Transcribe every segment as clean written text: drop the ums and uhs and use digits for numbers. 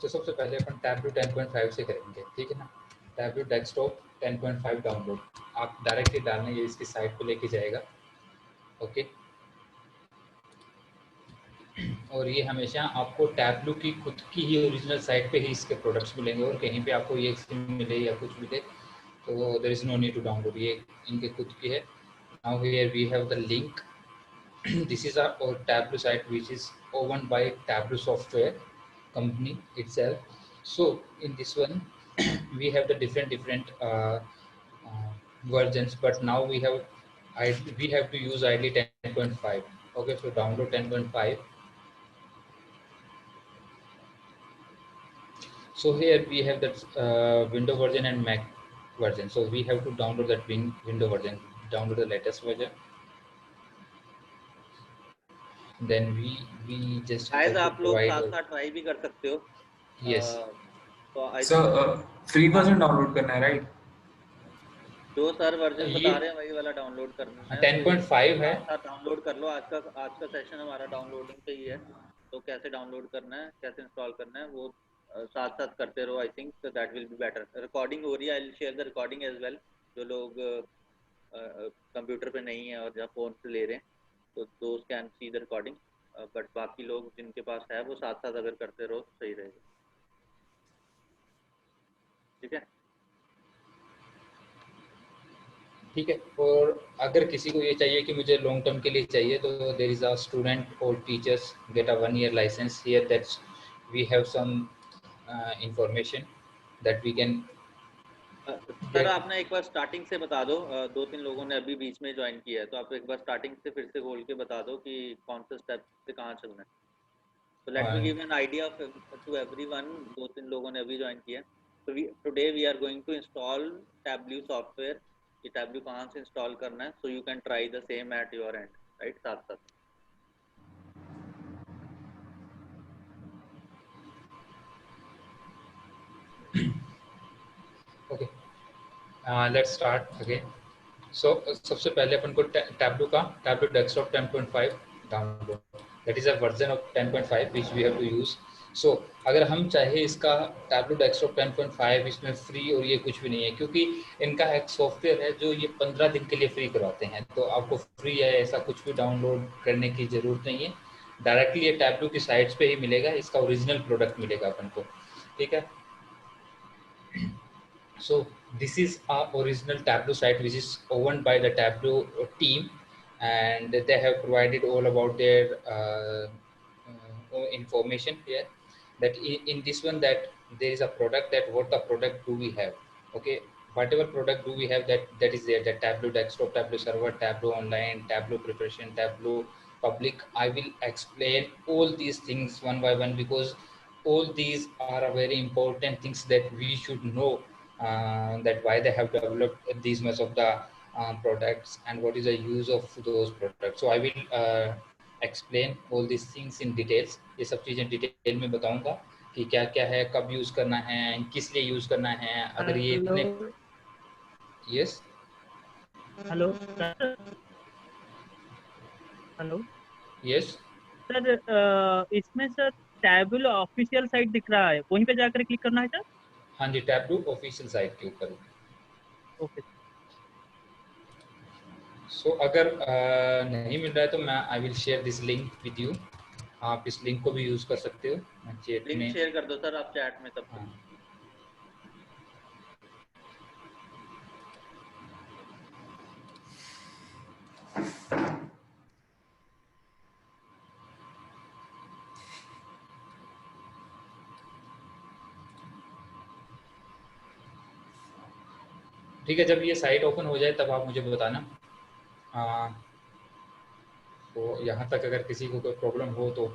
तो सबसे पहले अपन टैबलू 10.5 से करेंगे, ठीक है ना। टैबलू डेस्कटॉप 10.5 डाउनलोड, आप डायरेक्टली डालने ये इसकी साइट पे लेके जाएगा, ओके। और ये हमेशा आपको टैबलू की खुद की ही ओरिजिनल साइट पे ही इसके प्रोडक्ट्स मिलेंगे, और कहीं पे आपको ये मिले या कुछ मिले तो there is no need to download, ये इनके खुद की है। Now here we have the link. This is our Tableau site which is owned by Tableau Software company itself. So in this one we have the different uh, versions, but now we have to use ideally 10.5. Okay, so download 10.5. So here we have that window version and Mac version, so we have to download that window version, download the latest version. Then we just have शायद to आप लोग provide साथ साथ try भी कर सकते हो। yes. तो I sir think free version download करना है, राइट? जो सर वर्जन ये बता रहे हैं वही वाला डाउनलोड करना है। 10.5 है। साथ साथ डाउनलोड कर लो। आज का सेशन हमारा डाउनलोडिंग पे ही है, तो कैसे डाउनलोड करना है, कैसे इंस्टॉल करना है, वो साथ साथ करते रहो। I think that will be better. Recording हो रही है, I will share the recording as well. जो लोग कंप्यूटर पे नहीं है और जहाँ फोन से ले रहे हैं, तो those can see the recording, but बाकी लोग जिनके पास है वो साथ साथ अगर करते रहो तो सही रहेगा, ठीक है। ठीक है, और अगर किसी को ये चाहिए कि मुझे लॉन्ग टर्म के लिए चाहिए, तो देयर इज अ स्टूडेंट और teachers get a 1 year licence here, that's we have some information that we can sir आपने एक बार स्टार्टिंग से बता दो। दो तीन लोगों ने अभी बीच में ज्वाइन किया है, तो आप एक बार स्टार्टिंग से फिर से खोल के बता दो कि कौन से स्टेप से कहाँ चलना है। So let me give an idea of to everyone. दो तीन लोगों ने अभी ज्वाइन किया। So today we are going to install Tableau software. कि Tableau कहाँ से इंस्टॉल करना है, so you can try the same at your end, right? साथ साथ। Okay, let's start again. So सबसे पहले अपन को Tableau desktop 10.5 download, that is a version of 10.5 which we have to use. So अगर हम चाहे इसका टैबलू डेस्कटॉप 10.5 इसमें फ्री और ये कुछ भी नहीं है, क्योंकि इनका एक सॉफ्टवेयर है जो ये 15 दिन के लिए फ्री करवाते हैं, तो आपको फ्री है ऐसा कुछ भी डाउनलोड करने की ज़रूरत नहीं है। डायरेक्टली ये टैबलू की साइट्स पे ही मिलेगा, इसका ओरिजिनल प्रोडक्ट मिलेगा अपन को, ठीक है। So this is our original Tableau site which is owned by the Tableau team, and they have provided all about their information here, that in this one that there is a product, that what the product do we have, okay. Whatever product do we have, that is there, the Tableau desktop, Tableau server, Tableau online, Tableau preparation, Tableau public. I will explain all these things one by one, because all these are a very important things that we should know, that why they have developed these much of the products and what is the use of those products. So I will explain all these things in details. ये सब चीज़ें detail में बताऊंगा कि क्या क्या है, कब यूज़ करना है, किस लिए यूज़ करना है। अगर ये इतने yes hello sir, hello yes sir, इसमें सर टैबलू ऑफिशियल साइट दिख रहा है, वहीं पे जाकर क्लिक करना है सर? हाँ जी, टैबलू ऑफिशियल साइट के ऊपर। ओके। सो अगर नहीं मिल रहा है तो मैं आई will share this link with you, आप इस लिंक को भी यूज़ कर सकते हो चैट लिंक में। शेयर कर दो सर आप चैट में तब तक। ठीक है, जब ये साइट ओपन हो जाए तब आप मुझे बताना। तो यहाँ तक अगर किसी को कोई प्रॉब्लम हो तो।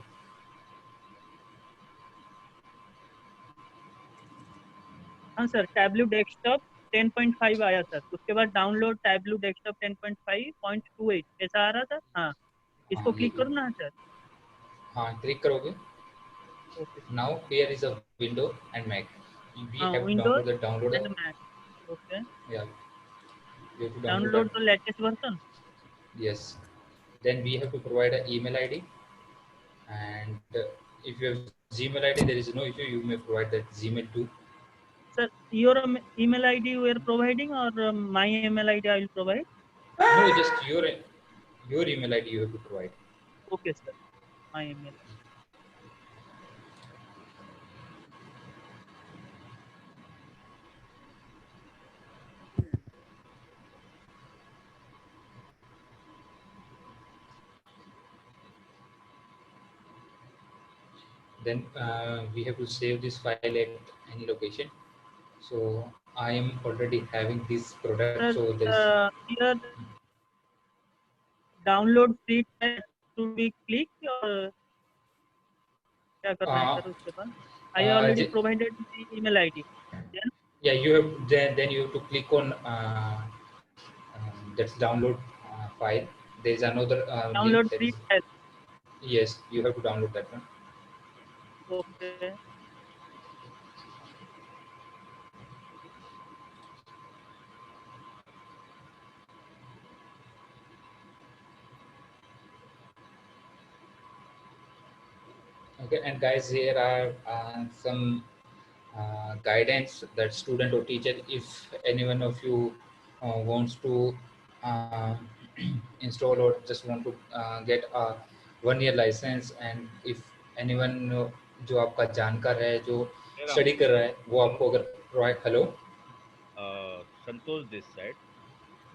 हाँ सर, टैबलू डेस्कटॉप 10.5 आया सर, उसके बाद डाउनलोड टैबलू डेस्कटॉप 10.5.28 ऐसा आ रहा था। हाँ, इसको हाँ क्लिक करो ना सर। हाँ, क्लिक करोगे। Okay. Now here is a window and Mac, we हाँ, have to windows download the and downloader. Mac. Okay, Yeah, we have to download download that. The latest version. Yes, then we have to provide an email ID, and if you have Gmail ID, there is no issue. You may provide that Gmail too. Sir, your email ID you are providing, or my email ID I will provide? No, just your email ID you have to provide. Okay, sir. My email. Then we have to save this file at any location. So I am already having this product. Sir, So there's here download free test to be click, और क्या करना है uh, sir उसके बाद? I already j- provided the email ID. Then yeah, you have then you have to click on that's download file. There is another link download that free is, test. yes, you have to download that one. Okay. Okay, and guys, here are some guidance that student or teacher, if any one of you wants to uh, install or just want to get a 1 year license, and if anyone जो आपका जानकार है जो study कर रहा है वो आपको अगर provide, hello Santosh this side.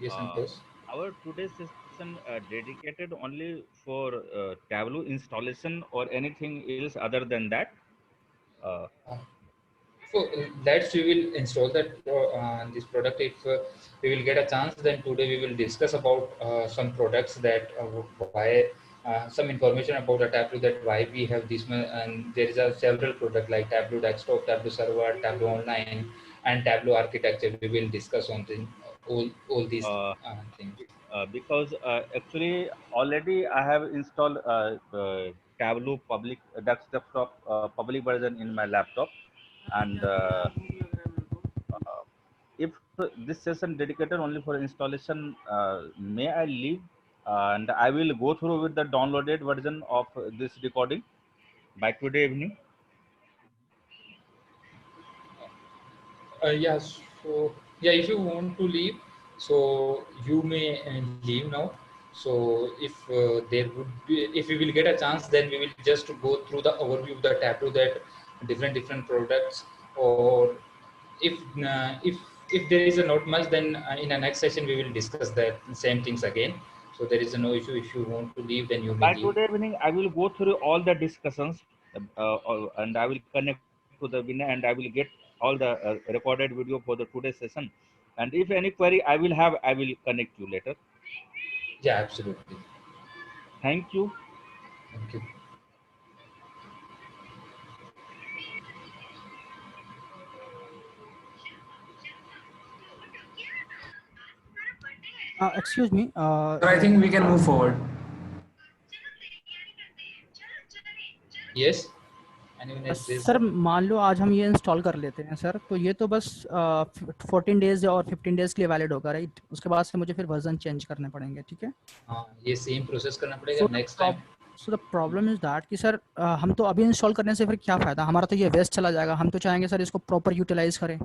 ये Uh, Santosh, our today's session dedicated only for Tableau installation or anything else other than that. Uh, so let's we will install that this product if we will get a chance. Then today we will discuss about some products that why some information about the Tableau, that why we have this and there is a several product like Tableau desktop, Tableau server, Tableau online, and Tableau architecture. We will discuss on all these uh, things. because actually already I have installed Tableau public desktop public version in my laptop, and if this session dedicated only for installation, may I leave and I will go through with the downloaded version of this recording by today evening. Yeah, so yeah, if you want to leave, so you may leave now. So if there would be, if we will get a chance, then we will just go through the overview of the Tableau, that different products, or if if there is a not much, then in the next session we will discuss that same things again. So there is no issue. If you want to leave, then you may By leave. today evening, I will go through all the discussions and I will connect to the winner and I will get all the recorded video for the today's session. And if any query I will have, I will connect you later. Yeah, absolutely. Thank you. Thank you. Excuse me. So I think we can move forward. Yes. Anyone else says sir that? मान लो आज हम ये install कर लेते हैं sir, तो ये तो बस 14 डेज और 15 डेज के लिए वैलिड होगा, राइट? उसके बाद से मुझे फिर वर्जन चेंज करने पड़ेंगे, ठीक है? हाँ, ये सेम प्रोसेस करना पड़ेगा next time. So the problem is that कि सर हम तो अभी इंस्टॉल करने से फिर क्या फ़ायदा, हमारा तो ये वेस्ट चला जाएगा। हम तो चाहेंगे सर इसको प्रॉपर यूटिलाइज करें,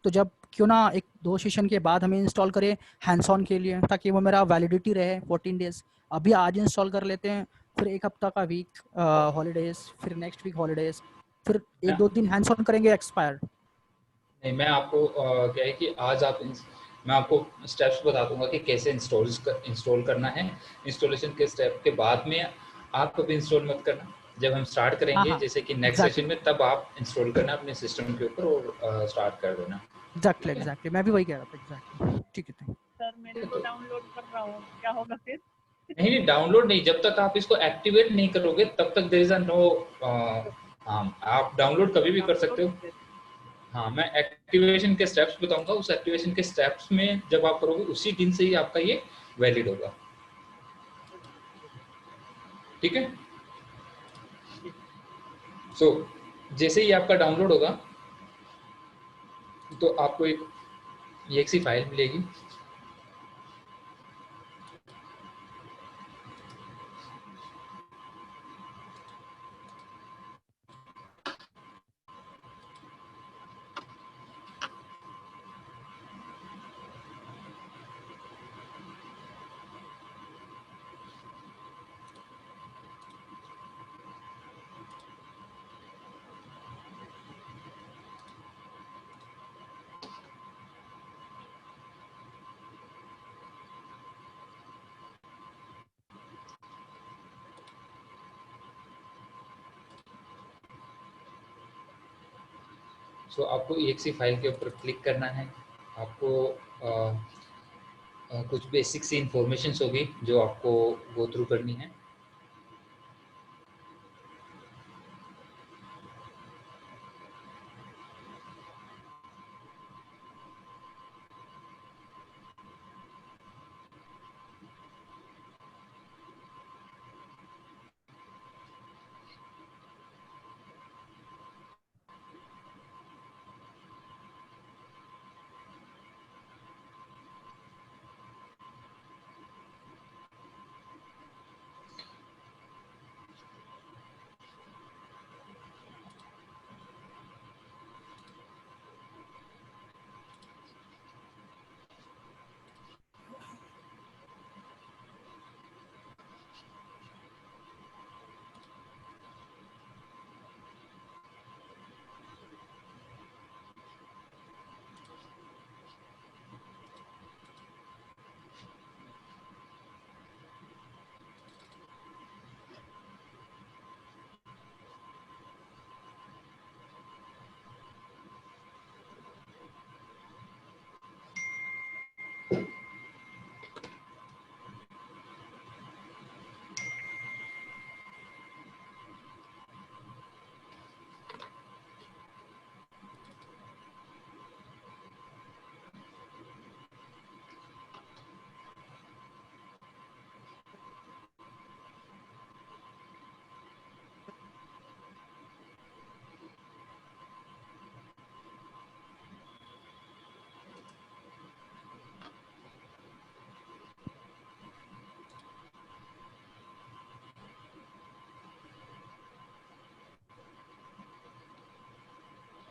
तो जब क्यों ना एक 2 सेशन के बाद हमें इंस्टॉल करें हैंड्स ऑन के लिए, ताकि वो मेरा वैलिडिटी रहे 14 डेज। अभी आज इंस्टॉल कर लेते हैं, फिर 1 हफ्ता का वीक हॉलीडेज, फिर नेक्स्ट वीक हॉलीडेज, फिर 1-2 दिन हैंड्स ऑन करेंगे, एक्सपायर। नहीं, मैं आपको क्या है कि आज मैं आपको स्टेप्स बता दूंगा कि कैसे इंस्टॉल करना है। इंस्टॉलेशन के स्टेप के बाद में आप कभी इंस्टॉल मत करना, जब हम स्टार्ट करेंगे हाँ, जैसे कि नेक्स्ट exactly. सेशन में, तब आप इंस्टॉल करना अपने सिस्टम के ऊपर और स्टार्ट कर देना। एग्जैक्टली मैं भी वही कह रहा था। एग्जैक्टली, ठीक है, थैंक सर मैंने तो डाउनलोड कर रहा हूँ, क्या होगा फिर? नहीं, डाउनलोड नहीं, जब तक आप इसको एक्टिवेट नहीं करोगे तब तक देयर इज अ नो हाँ, आप डाउनलोड कभी भी कर सकते हो। हाँ, मैं एक्टिवेशन के स्टेप्स बताऊंगा, उस एक्टिवेशन के स्टेप्स में जब आप करोगे उसी दिन से ही आपका ये वैलिड होगा, ठीक है? सो जैसे ही आपका डाउनलोड होगा तो आपको एक EXE फाइल मिलेगी। सो आपको exe फाइल के ऊपर क्लिक करना है। आपको कुछ बेसिक सी इंफॉर्मेशंस होगी जो आपको गो थ्रू करनी है।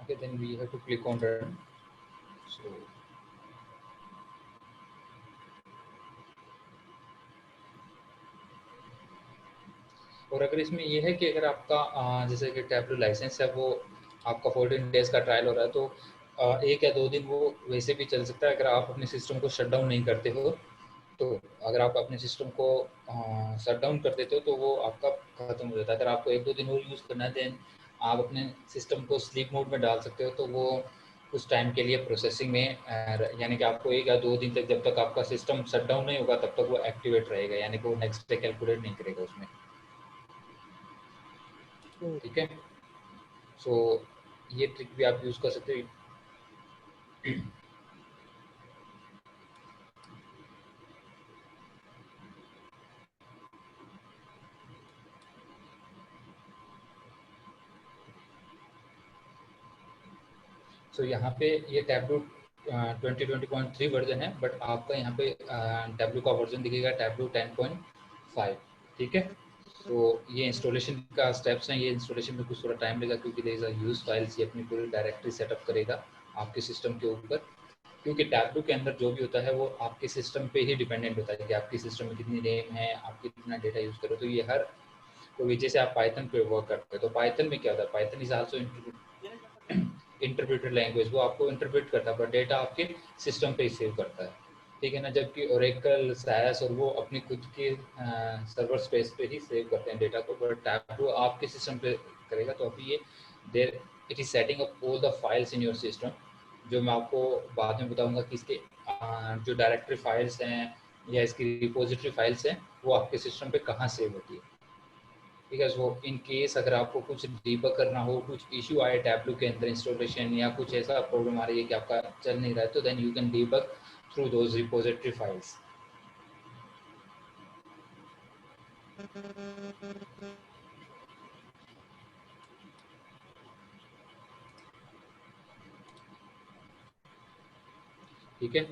Okay, then we have to click on run. So और अगर इसमें ये है कि अगर आपका जैसे कि टैबलू लाइसेंस है वो आपका 14 डेज का ट्रायल हो रहा है, तो 1 या 2 दिन वो वैसे भी चल सकता है अगर आप अपने सिस्टम को शट डाउन नहीं करते हो। तो अगर आप अपने सिस्टम को शट डाउन कर देते हो तो वो आपका खत्म हो जाता है। अगर आपको 1-2 दिन और यूज़ करना है देन आप अपने सिस्टम को स्लीप मोड में डाल सकते हो, तो वो कुछ टाइम के लिए प्रोसेसिंग में यानी कि आपको 1 या 2 दिन तक, जब तक आपका सिस्टम शट डाउन नहीं होगा तब तक वो एक्टिवेट रहेगा, यानी कि वो नेक्स्ट डे कैलकुलेट नहीं करेगा उसमें। ठीक है, सो ये ट्रिक भी आप यूज़ कर सकते हो। सो यहाँ पे ये टैबलू 2020.3 वर्जन है, बट आपका यहाँ पे टैबलू का वर्जन दिखेगा टैबलू 10.5। ठीक है, तो ये इंस्टॉलेशन का स्टेप्स हैं। ये इंस्टॉलेशन में कुछ थोड़ा टाइम लगेगा क्योंकि there is a use files, ये अपनी पूरी डायरेक्टरी सेटअप करेगा आपके सिस्टम के ऊपर, क्योंकि टैबलू के अंदर जो भी होता है वो आपके सिस्टम पे ही डिपेंडेंट होता है कि आपके सिस्टम में कितनी रैम है, आप कितना डेटा यूज़ करो। तो ये हर तो जैसे आप पाइथन पे वर्क करते हो तो पाइथन में क्या होता है, Python is also interpreted language, वो आपको इंटरप्रेट करता है पर डेटा आपके सिस्टम पे ही सेव करता है। ठीक है ना, जबकि ओरेकल, सायास और वो अपनी खुद के सर्वर स्पेस पे ही सेव करते हैं डेटा को, बट टैबलू आपके सिस्टम पे करेगा। तो अभी ये there it is setting up all the files in your system, जो मैं आपको बाद में बताऊंगा कि इसके जो डायरेक्टरी फाइल्स हैं या इसकी रिपोजिटरी फाइल्स हैं वो आपके सिस्टम पे कहाँ सेव होती है। बिकॉज वो इन केस अगर आपको कुछ डीबग करना हो, कुछ इशू आए टैबलू के अंदर इंस्टॉलेशन या कुछ ऐसा प्रॉब्लम आ रही है कि आपका चल नहीं रहा है, तो then you can debug through those repository files. ठीक है,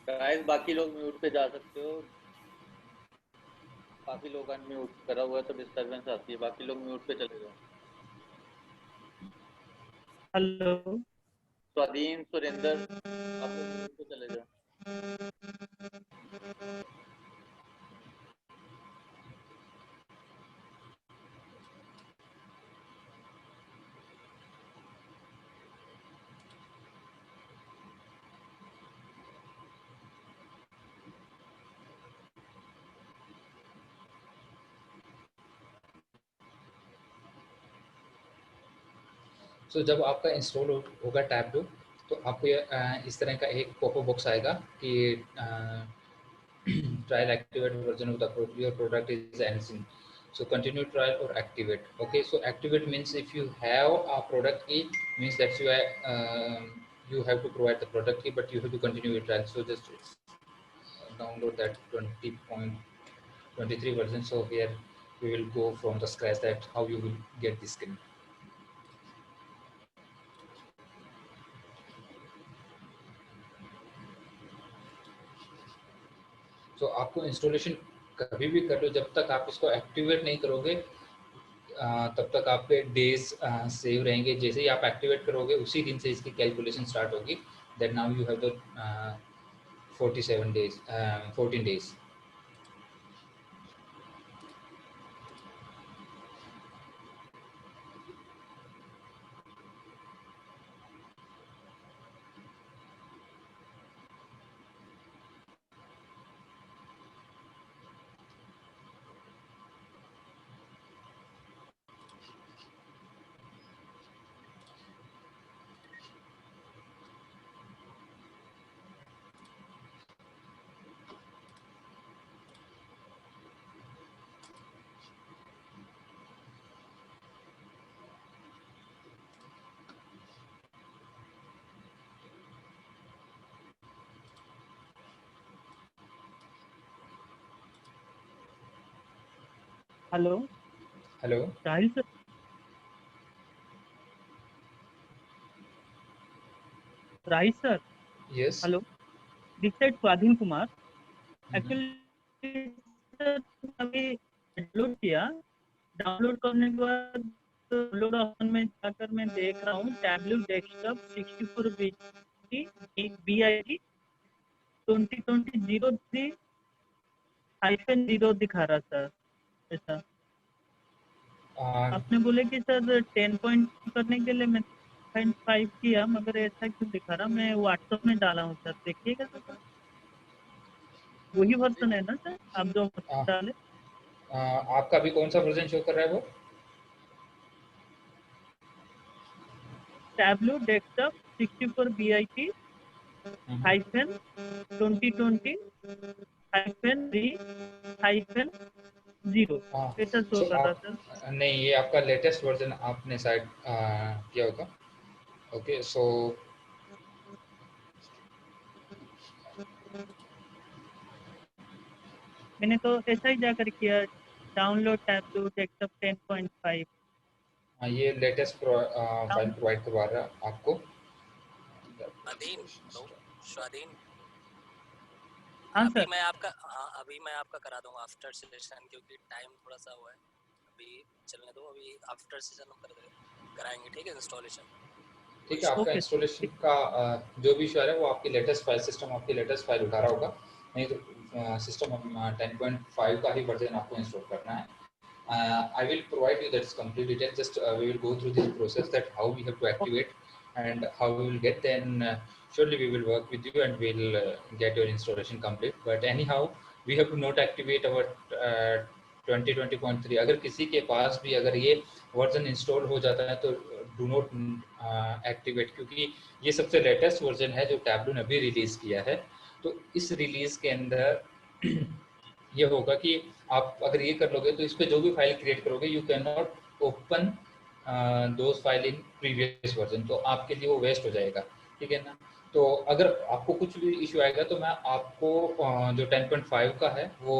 गाइस बाकी लोग म्यूट पे जा सकते हो, काफी लोग अनम्यूट करा हुआ है तो डिस्टरबेंस आती है, बाकी लोग म्यूट पे चले जाओ। हेलो स्वाधीन, सुरेंद्र, आप लोग म्यूट पे चले जाओ। सो जब आपका इंस्टॉल होगा टैब्लू, तो आपको इस तरह का एक पॉपअप बॉक्स आएगा कि trial activate version of your product is anything. So continue trial or activate. Okay, so activate means if you have a product key, means that you have to provide the product key, but you have to continue your trial. So just download that 20.23 version. So here we will go from the scratch that how you will get this skin. तो आपको installation कभी भी कर लो, जब तक आप इसको activate नहीं करोगे तब तक आपके डेज सेव रहेंगे। जैसे ही आप एक्टिवेट करोगे उसी दिन से इसकी कैलकुलेशन स्टार्ट होगी। That now you have the 47 days 14 days। Hello hello, Rahil sir. Rahil sir, yes. Hello, this side स्वाधीन कुमार। एक्चुअली सर अभी डाउनलोड किया, डाउनलोड करने के बाद डाउनलोड ऑप्शन में जाकर मैं देख रहा हूँ टैबलू डेस्कटॉप 64 BIT 2020-03-0 दिखा रहा सर। ऐसा आपने बोले कि सर 10 पॉइंट करने के लिए मैं 5 किया, मगर ऐसा क्यों दिखा रहा? मैं व्हाट्सएप में डाला हूँ सर, देखिएगा सर। वही वर्जन है ना सर आप जो डाले? आपका अभी कौन सा वर्जन शो कर रहा है वो? टैबलू डेस्कटॉप 64 BIT -2020 -3-0 ऐसा शो कर रहा सर। नहीं, ये आपका लेटेस्ट वर्जन आपने शायद किया होगा। ओके, सो मैंने तो ऐसा ही जाकर किया, डाउनलोड टैबलू डेस्कटॉप 10.5। हाँ, ये लेटेस्ट फाइल प्रोवाइड करवा रहा है आपको। स्वाधीन, हाँ अभी सर। मैं आपका करा दूंगा आफ्टर सेशन, क्योंकि टाइम थोड़ा सा हुआ है। अभी चलने दो, अभी आफ्टर सेशन हम कराएंगे, ठीक है? इंस्टॉलेशन ठीक है, आपका इंस्टॉलेशन का जो भी इशू आ रहा है वो आपकी लेटेस्ट फाइल सिस्टम आपकी लेटेस्ट फाइल उठा रहा होगा। नहीं तो सिस्टम 10.5 का ही वर्जन आपको इंस्टॉल करना है। I will provide you that complete detail. Just we will go through this process that how we have to activate and how we will get. Then surely we will work with you and we'll get your installation complete. But anyhow, we have to not activate our 2020.3। अगर किसी के पास भी अगर ये version install हो जाता है तो डू नॉट एक्टिवेट, क्योंकि ये सबसे लेटेस्ट वर्जन है जो टैबलू ने अभी रिलीज़ किया है। तो इस रिलीज़ के अंदर ये होगा कि आप अगर ये कर लोगे तो इस पे जो भी फाइल क्रिएट करोगे you can not open those file in previous version, तो आपके लिए वो वेस्ट हो जाएगा। ठीक है ना? तो अगर आपको कुछ भी इशू आएगा तो मैं आपको जो 10.5 का है वो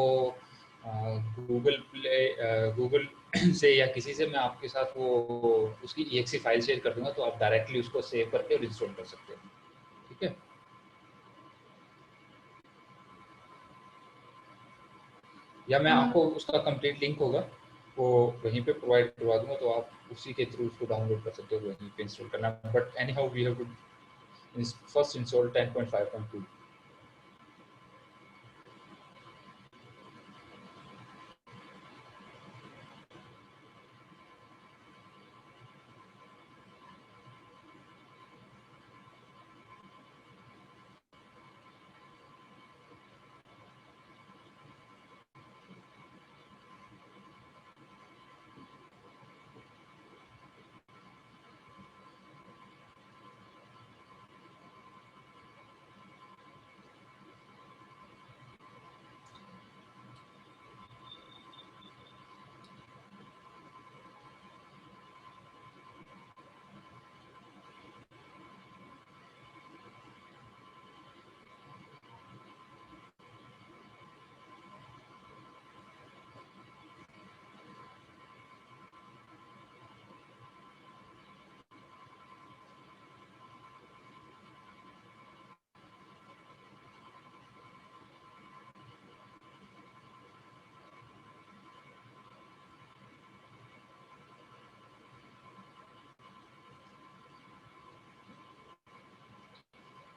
गूगल से या किसी से मैं आपके साथ वो उसकी EXE फाइल शेयर कर दूंगा, तो आप डायरेक्टली उसको सेव करके और इंस्टॉल कर सकते हो। ठीक है? या मैं आपको उसका कंप्लीट लिंक होगा वो वहीं पे प्रोवाइड करवा दूंगा, तो आप उसी के थ्रू उसको डाउनलोड कर सकते हो, वहीं पे इंस्टॉल करना। But anyhow we have to first install 10.5.2।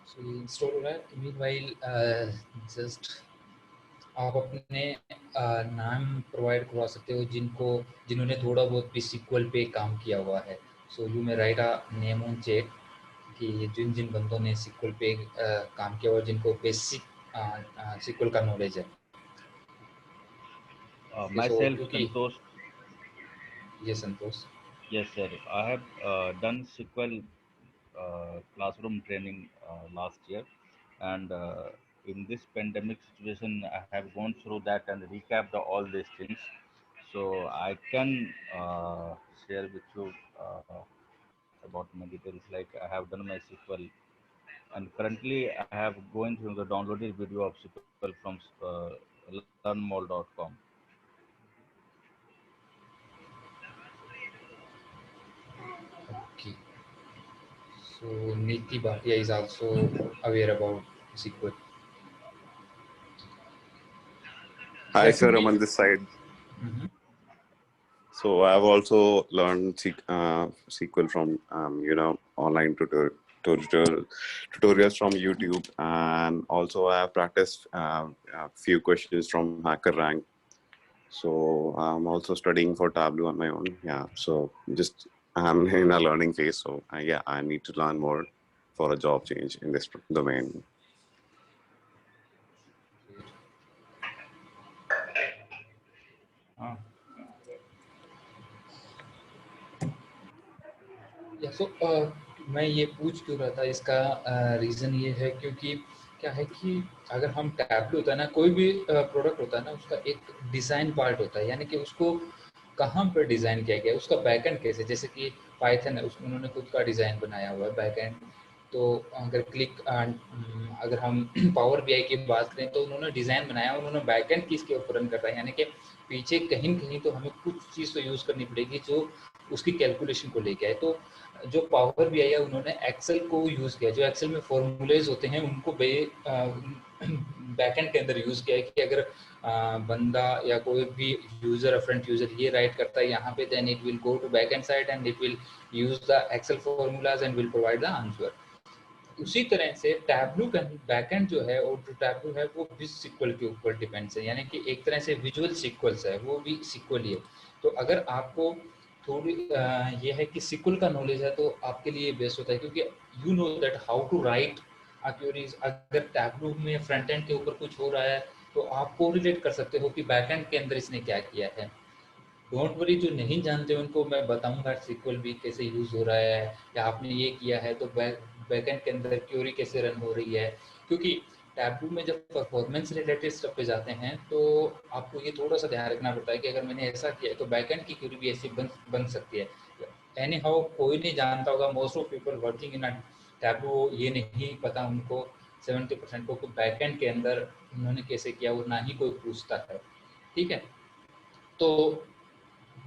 सो ये इंस्टॉल हो रहा है। मीनवाइल जस्ट आप अपने नाम प्रोवाइड करवा सकते हो जिन्होंने थोड़ा बहुत भी SQL पे काम किया हुआ है। So you may right a name on chat कि जिन जिन बंदों ने SQL पे काम किया हुआ, जिनको बेसिक SQL का नॉलेज है। सो Myself, क्योंकि Santosh. ये संतोष, Yes, sir. I have done SQL classroom training last year, and in this pandemic situation, I have gone through that and recapped all these things. So I can share with you about my details. Like I have done my SQL, and currently I have going through the downloaded video of SQL from learnmore.com. Okay. So Niti Bhatia is also aware about SQL। Hi, या टू sir. बी I'm on this side. So I've also learned SQL from online tutorials from YouTube, and also I have practiced a few questions from HackerRank. So I'm also studying for Tableau on my own. Yeah. So just I'm in a learning phase. So yeah, I need to learn more for a job change in this domain. या सो मैं ये पूछ क्यों रहा था, इसका reason ये है क्योंकि क्या है कि अगर हम टैबलू होता है ना, कोई भी प्रोडक्ट होता है ना, उसका एक डिज़ाइन पार्ट होता है, यानी कि उसको कहाँ पर डिज़ाइन किया गया है, उसका बैकएंड कैसे, जैसे कि पाइथन है उसमें उन्होंने खुद का डिज़ाइन बनाया हुआ है बैकएंड। तो अगर हम पावर BI की बात करें तो उन्होंने डिज़ाइन बनाया, उन्होंने बैकएंड किसके ऊपर रन कर रहा है, यानी कि पीछे कहीं न कहीं तो हमें कुछ चीज़ तो यूज़ करनी पड़ेगी जो उसकी कैलकुलेशन को लेके आए। तो जो पावर BI है उन्होंने एक्सेल को यूज़ किया, जो एक्सेल में फॉर्मूलेज होते हैं उनको बैकएंड के अंदर यूज़ किया है कि अगर बंदा या कोई भी यूज़र, फ्रंट यूज़र ये राइट करता है यहाँ पे, then it will go to backend side and it will use the Excel formulas and will provide the answer. उसी तरह से टैबलू का बैकएंड जो है, और जो टैबलू है वो भी SQL के ऊपर डिपेंड्स है, यानी कि एक तरह से विजुअल SQL है, वो भी SQL ही है। तो अगर आपको थोड़ी ये है कि SQL का नॉलेज है तो आपके लिए बेस्ट होता है, क्योंकि you know that how to write queries. अगर टैबलू में फ्रंट एंड के ऊपर कुछ हो रहा है तो आप कोरिलेट कर सकते हो कि बैकएंड के अंदर इसने क्या किया है। डोंट वरी, जो नहीं जानते उनको मैं बताऊंगा SQL भी कैसे यूज़ हो रहा है, या आपने ये किया है तो बैकएंड के अंदर क्यूरी कैसे रन हो रही है। क्योंकि टैबलू में जब परफॉर्मेंस रिलेटेड स्टफ पे जाते हैं तो आपको ये थोड़ा सा ध्यान रखना पड़ता है कि अगर मैंने ऐसा किया है तो बैकएंड की क्यूरी भी ऐसी बन सकती है। एनी हाउ कोई नहीं जानता होगा, most of people working in tableau ये नहीं पता उनको 70% को बैकएंड के अंदर उन्होंने कैसे किया, और ना ही कोई पूछता है। ठीक है, तो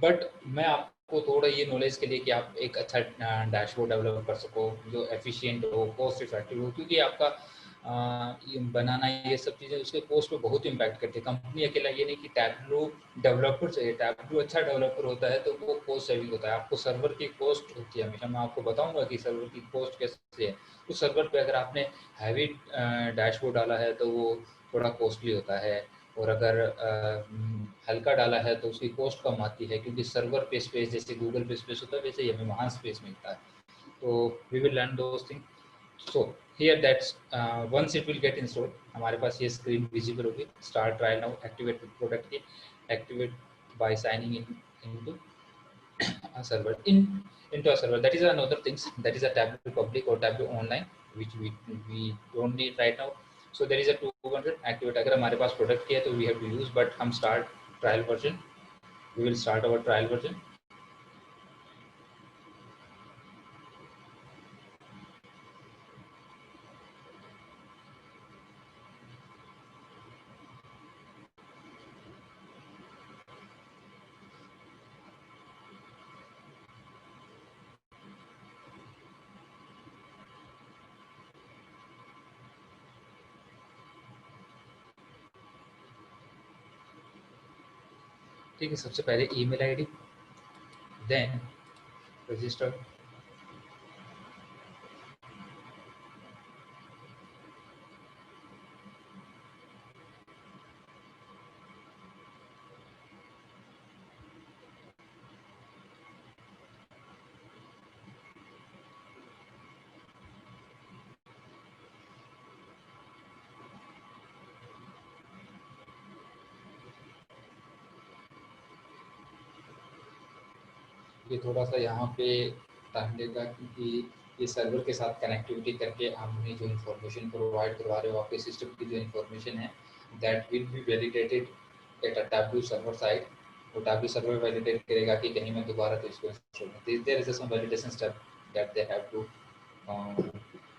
बट मैं आपको थोड़ा ये नॉलेज के लिए कि आप एक अच्छा डैशबोर्ड डेवलप कर सको जो एफिशिएंट हो, कॉस्ट इफेक्टिव हो, क्योंकि आपका ये बनाना ये सब चीज़ें उसके कॉस्ट पे बहुत इम्पैक्ट करती है। कंपनी अकेला ये नहीं कि टैबलू डेवलपर चाहिए, टैबलू अच्छा डेवलपर होता है तो वो कॉस्ट सेविंग होता है। आपको सर्वर की कॉस्ट होती है हमेशा, मैं आपको बताऊंगा कि सर्वर की कॉस्ट कैसे है। तो सर्वर पे अगर आपने हैवी डैशबोर्ड डाला है तो वो थोड़ा कॉस्टली होता है, और अगर हल्का डाला है तो उसकी कॉस्ट कम आती है, क्योंकि सर्वर पे स्पेस जैसे गूगल पे स्पेस होता है वैसे ही हमें वहाँ स्पेस मिलता है। तो we will learn those thing. So here that's once it will get install, हमारे पास ये स्क्रीन विजिबल होगी। Start trial now, activate product key, activate by signing in into a server into a server. That is another things, that is a Tableau public or Tableau online, which we don't need right now. So there is a 200 activate, अगर हमारे पास product की है तो we have to use, but हम start trial version, we will start our trial version. ठीक है, सबसे पहले ईमेल आईडी, देन रजिस्टर, ये थोड़ा सा यहाँ पे टाइम लेगा, क्योंकि ये सर्वर के साथ कनेक्टिविटी करके हमने जो इन्फॉर्मेशन प्रोवाइड करवा रहे हो आपके सिस्टम की जो इन्फॉर्मेशन है that will be validated at a Tableau server side. वो टैब्लू सर्वर वैलिडेट करेगा कि कहीं मैं दोबारा तो इसको इंस्टॉल कर, there is some validation step that they have to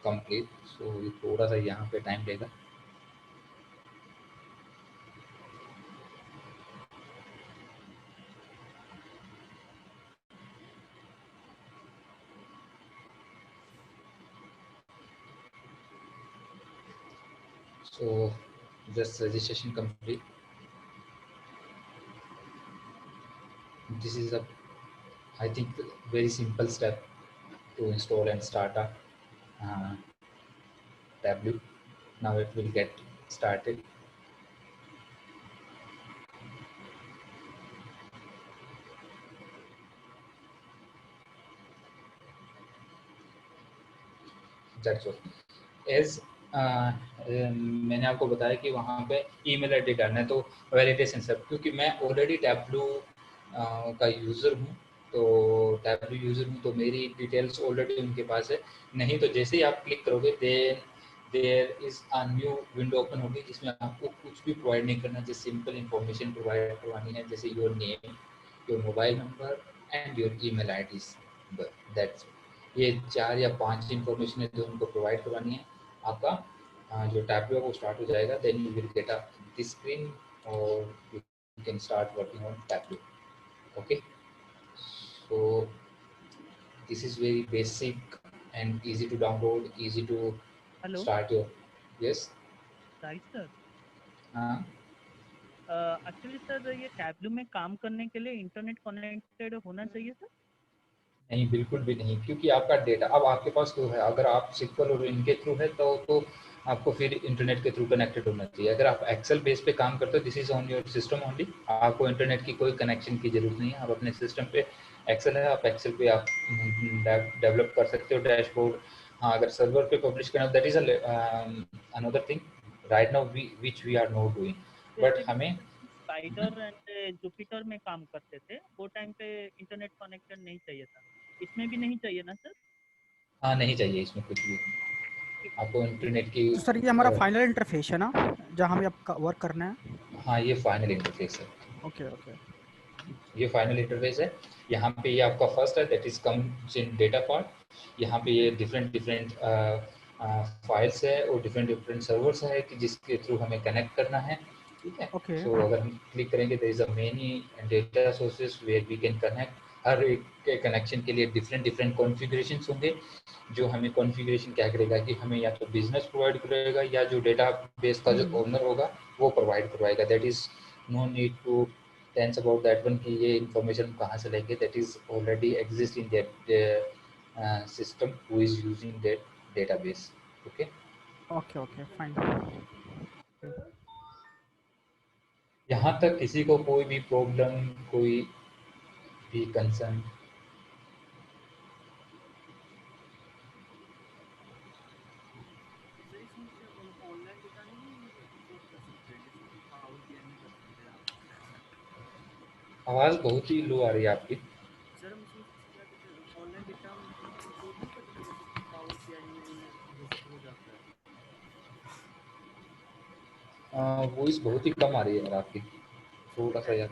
complete. So ये थोड़ा सा यहाँ पे टाइम लेगा। So just registration complete. This is a, I think, very simple step to install and start a Tableau. Now it will get started. That's all. As मैंने आपको बताया कि वहाँ पे ईमेल आईडी डालना है, तो वैलिडेशन सब, क्योंकि मैं ऑलरेडी टैब्लू का यूज़र हूँ, तो टैब्लू यूज़र हूँ तो मेरी डिटेल्स ऑलरेडी उनके पास है। नहीं तो जैसे ही आप क्लिक करोगे there is a new window open होगी जिसमें आपको कुछ भी प्रोवाइड नहीं करना, जैसे सिंपल इंफॉर्मेशन प्रोवाइड करवानी है, जैसे your name, your mobile number and your email IDs. That's ये 4 या 5 इंफॉर्मेशन है जो उनको प्रोवाइड करवानी है। आपका जो टैब्लू है वो स्टार्ट हो जाएगा, then you will get a this screen और you can start working on Tableau. Okay, so this is very basic and easy to download, easy to hello start your. Yes. Right sir, हाँ, actually sir ये Tableau में काम करने के लिए internet connected होना चाहिए सर? नहीं, बिल्कुल भी नहीं, क्योंकि आपका डेटा अब आपके पास तो है। अगर आप सिक्वल और इनके थ्रू है तो आपको फिर इंटरनेट के थ्रू कनेक्टेड होना चाहिए। अगर आप एक्सेल बेस पे काम करते हो, this is on your system only, आपको इंटरनेट की कोई कनेक्शन की जरूरत नहीं है। आप अपने सिस्टम पे एक्सेल है, आप एक्सेल पे आप डेवलप कर सकते हो डैशबोर्ड। हाँ, अगर सर्वर पे पब्लिश करना, that is another thing right now which we are not doing. But हमें स्पाइडर एंड जुपिटर में काम करते थे, वो टाइम पे इंटरनेट कनेक्टेड नहीं चाहिए था, इसमें भी नहीं चाहिए ना सर? हाँ, नहीं चाहिए इसमें कुछ भी, आपको इंटरनेट की तो सर ये हमारा फाइनल इंटरफेस है ना, जहाँ हमें अब वर्क करना है? हाँ, ये फाइनल इंटरफेस है। ओके ओके, ये फाइनल इंटरफेस है। यहाँ पे ये आपका फर्स्ट है, that is comes in data part. यहाँ पे ये डिफरेंट फाइल्स है और डिफरेंट सर्वर्स है कि जिसके थ्रू हमें कनेक्ट करना है। ठीक है, ओके सो अगर हम क्लिक करेंगे, there is a many data sources where we can connect. हर एक के कनेक्शन के लिए डिफरेंट कॉन्फ़िगरेशंस होंगे। जो हमें कॉन्फ़िगरेशन क्या करेगा कि हमें या तो बिजनेस प्रोवाइड करेगा या जो डेटा बेस का जो ओनर होगा वो प्रोवाइड करवाएगा। That is no need to tense about that one कि ये इन्फॉर्मेशन कहाँ से लेंगे। That is already exist in that system who is using that database. Okay okay okay fine. यहाँ तक किसी को कोई भी प्रॉब्लम, कोई भी कंसर्न? आवाज़ बहुत ही लो आ रही है आपकी। वॉइस बहुत ही कम आ रही है यार आपकी, थोड़ा सा यार।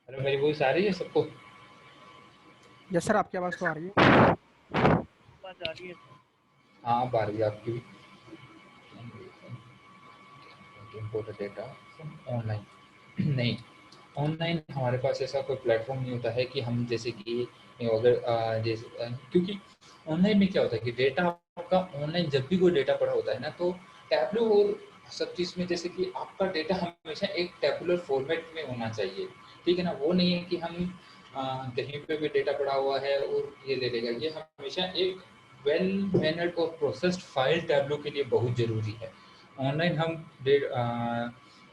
हेलो, मेरी वॉइस आ रही है सबको? यस सर, आपकी आवाज़ तो आ रही है। आवाज आ रही है सर। हाँ, अब आ रही है आपकी भी। इम्पोर्ट डेटा ऑनलाइन नहीं, ऑनलाइन हमारे पास ऐसा कोई प्लेटफॉर्म नहीं होता है कि हम जैसे कि अगर जैसे क्योंकि ऑनलाइन में क्या होता है कि डेटा आपका ऑनलाइन जब भी कोई डेटा पड़ा होता है ना, तो टैब्लो और सब चीज़ में जैसे कि आपका डेटा हमेशा एक टैबुलर फॉर्मेट में होना चाहिए। ठीक है ना, वो नहीं है कि हम कहीं पे भी डेटा पड़ा हुआ है और ये ले लेगा। ये हमेशा एक वेल मैनर्ड और प्रोसेस्ड फाइल टैब्लो के लिए बहुत ज़रूरी है। ऑनलाइन हम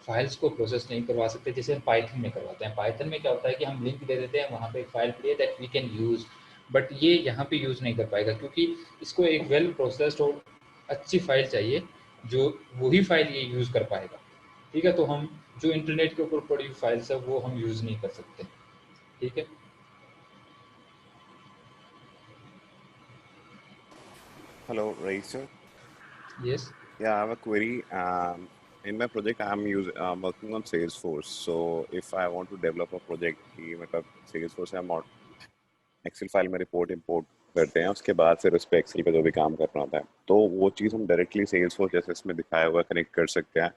फाइल्स को प्रोसेस नहीं करवा सकते जैसे हम पाइथन में करवाते हैं। पाइथन में क्या होता है कि हम लिंक दे देते हैं, वहाँ पे एक फाइल पड़ी है that we can use, but ये यहाँ पे यूज़ नहीं कर पाएगा क्योंकि इसको एक वेल प्रोसेस्ड और अच्छी फाइल चाहिए जो वही फाइल ये यूज़ कर पाएगा। ठीक है, तो हम जो इंटरनेट के ऊपर पड़ी हुई फाइल्स है वो हम यूज़ नहीं कर सकते। ठीक है, Hello, Rai sir. Yes. Yeah, I have a query. In my project, I'm working on Salesforce. So if I want to develop a project, कि मतलब Salesforce से हम Excel फाइल में रिपोर्ट इंपोर्ट करते हैं, उसके बाद फिर उस पर Excel पे जो भी काम करना होता है, तो वो चीज़ हम डायरेक्टली Salesforce जैसे इसमें दिखाया हुआ कनेक्ट कर सकते हैं।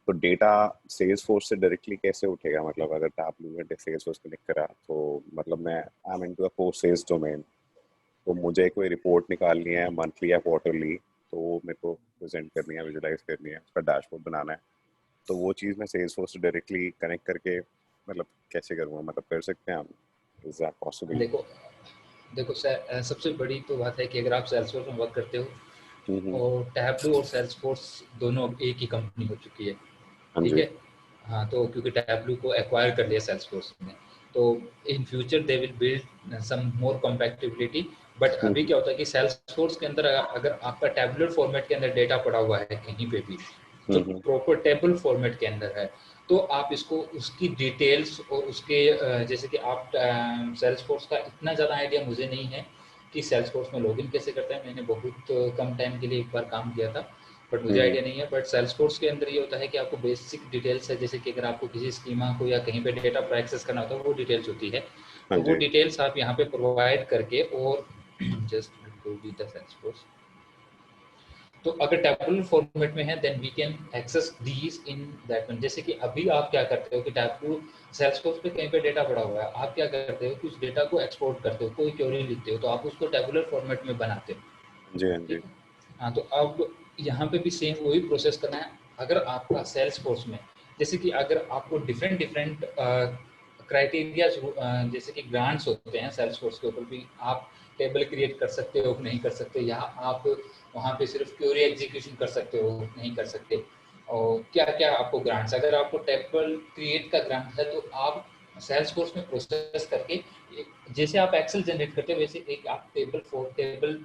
तो डेटा Salesforce से डायरेक्टली कैसे उठेगा? मतलब अगर Tableau में Salesforce कनेक्ट करा तो मतलब मैं I am into a post sales domain, तो मुझे कोई रिपोर्ट निकालनी है मंथली या क्वार्टरली, तो वो मेरे को प्रेजेंट करनी है, विजुलाइज करनी है, उसका डैशबोर्ड बनाना है, तो वो चीज़ मैं Salesforce से डायरेक्टली कनेक्ट करके मतलब कैसे करूँगा? मतलब कर सकते हैं हम? Is that possible? देखो सबसे बड़ी तो बात है कि अगर आप सेल्सफोर्स में वर्क करते हो और टैबलू और सेल्सफोर्स दोनों एक ही कंपनी हो चुकी है। ठीक है, हाँ, तो क्योंकि टैबलू को एक्वायर कर लिया सेल्सफोर्स ने, तो in future they will build some more compatibility. But अभी क्या होता है कि सेल्सफोर्स के अंदर अगर आपका टैबुलर फॉर्मेट के अंदर डेटा पड़ा हुआ है कहीं पे भी, जो प्रॉपर टेबल फॉर्मेट के अंदर है, तो आप इसको उसकी डिटेल्स और उसके जैसे कि आप सेल्सफोर्स का इतना ज़्यादा आइडिया मुझे नहीं है कि सेल्सफोर्स में लॉगिन कैसे करते हैं। मैंने बहुत कम टाइम के लिए एक बार काम किया था, बट मुझे आइडिया नहीं है। बट सेल्सफोर्स के अंदर ये होता है कि आपको बेसिक डिटेल्स है, जैसे कि अगर आपको किसी स्कीमा को या कहीं पे डेटा को एक्सेस करना होता है, वो डिटेल्स होती है, तो वो डिटेल्स आप यहाँ पे प्रोवाइड करके और just go with the Salesforce. तो अगर टैबुलर फॉर्मेट में है then we can access these in that one. जैसे कि अभी आप क्या करते हो कि टैबलू सेल्सफोर्स पे कहीं पे डेटा पड़ा हुआ है, आप क्या करते हो कि उस डेटा को एक्सपोर्ट करते हो, कोई क्वेरी लिखते हो, तो आप उसको टैबुलर फॉर्मेट में बनाते हो। जी, हाँ जी। ठीक है, हाँ, तो अब यहाँ पे भी सेम वही प्रोसेस करना है। अगर आपका सेल्सफोर्स में जैसे कि अगर आपको डिफरेंट डिफरेंट क्राइटेरिया जैसे कि ग्रांट्स होते हैं सेल्सफोर्स के ऊपर भी, आप टेबल क्रिएट कर सकते हो नहीं कर सकते, या आप वहाँ पे सिर्फ क्वेरी एग्जीक्यूशन कर सकते हो नहीं कर सकते, और क्या क्या आपको ग्रांट्स, अगर आपको टेबल क्रिएट का ग्रांट है तो आप सेल्सफोर्स में प्रोसेस करके जैसे आप एक्सेल जनरेट करते हो वैसे एक आप टेबल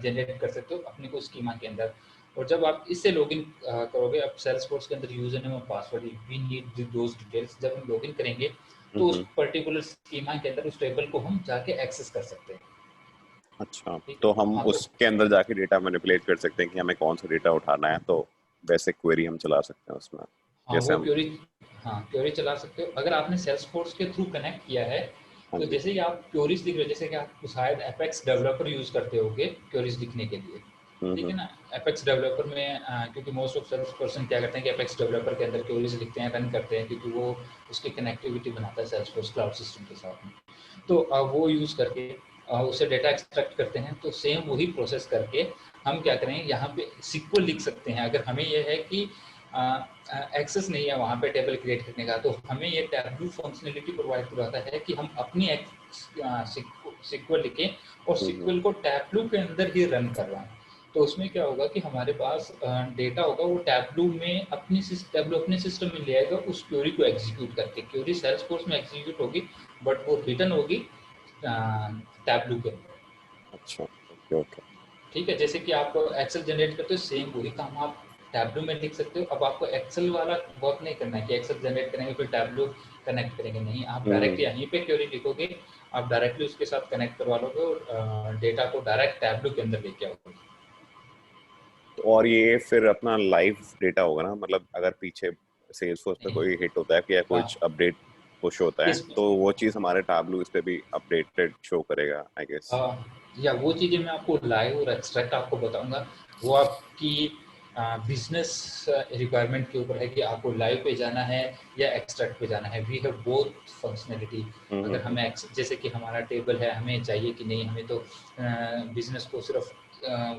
जनरेट कर सकते हो अपने को स्कीमा के अंदर। और जब आप इससे लॉगिन करोगे, अब सेल्सफोर्स के अंदर यूजर नेम और password, we need those details, जब हम लॉगिन करेंगे तो उस पर्टिकुलर स्कीमा के अंदर उस टेबल को हम जाके एक्सेस कर सकते हैं। अच्छा, तो हम उसके अंदर जाके डेटा मैनिपुलेट कर सकते हैं कि हमें कौन सा डेटा उठाना है, तो वैसे क्वेरी हम चला सकते हैं उसमें। जैसे वो क्वेरी, हाँ, क्वेरी चला सकते हो अगर आपने सेल्सफोर्स के थ्रू कनेक्ट किया है। तो जैसे ही आप क्वेरीज लिख रहे हो, जैसे कि आप शायद एपेक्स डेवलपर यूज करते होगे क्वेरीज लिखने के लिए, ठीक है ना। एपेक्स डेवलपर में क्योंकि मोस्ट ऑफ सेल्स पर्सन क्या करते हैं कि एपेक्स डेवलपर के अंदर क्वेरीज लिखते हैं, रन करते हैं, क्योंकि वो उसकी कनेक्टिविटी बनाता है सेल्सफोर्स क्लाउड सिस्टम के साथ में। तो वो यूज़ करके उससे डेटा एक्सट्रैक्ट करते हैं। तो सेम वही प्रोसेस करके हम क्या करें, यहाँ पे सिक्वल लिख सकते हैं। अगर हमें यह है कि एक्सेस नहीं है वहाँ पे टेबल क्रिएट करने का, तो हमें ये टैबलू फंक्शनलिटी प्रोवाइड करवाता है कि हम अपनी सिक्वल लिखें और सिक्वल को टैबलू के अंदर ही रन करवाएं। तो उसमें क्या होगा कि हमारे पास डेटा होगा, वो टैबलू में टैबलू अपने सिस्टम में ले आएगा उस क्वेरी को एग्जीक्यूट करके। क्वेरी सेल्सफोर्स में एग्जीक्यूट होगी बट वो रिटर्न होगी टैबलू के अंदर। अच्छा, ओके। ठीक है, जैसे कि आप एक्सेल जनरेट करते हो सेम वही काम आप टैबलू में लिख सकते हो। अब आपको एक्सेल वाला वर्क नहीं करना है कि एक्सेल जनरेट करेंगे फिर टैबलू कनेक्ट करेंगे, नहीं, आप डायरेक्ट यहीं पे क्वेरी लिखोगे, आप डायरेक्टली उसके साथ कनेक्ट करवा लोगे और डेटा को डायरेक्ट टैबलू के अंदर लेके आओगे। और ये फिर अपना लाइव डेटा होगा ना, मतलब अगर पीछे सेल्सफोर्स पे कोई हिट होता है कि या कुछ अपडेट पुश होता है, तो वो चीज़ हमारे टैबलू इस पे भी अपडेटेड शो करेगा, आई गेस। या वो चीज़ें मैं आपको लाइव और एक्सट्रैक्ट आपको बताऊंगा, वो आपकी बिजनेस रिक्वायरमेंट के ऊपर है कि आपको लाइव पे जाना है या एक्सट्रैक्ट पे जाना है। We have both functionality. अगर हमें जैसे कि हमारा टेबल है, हमें चाहिए कि नहीं, हमें तो बिजनेस को सिर्फ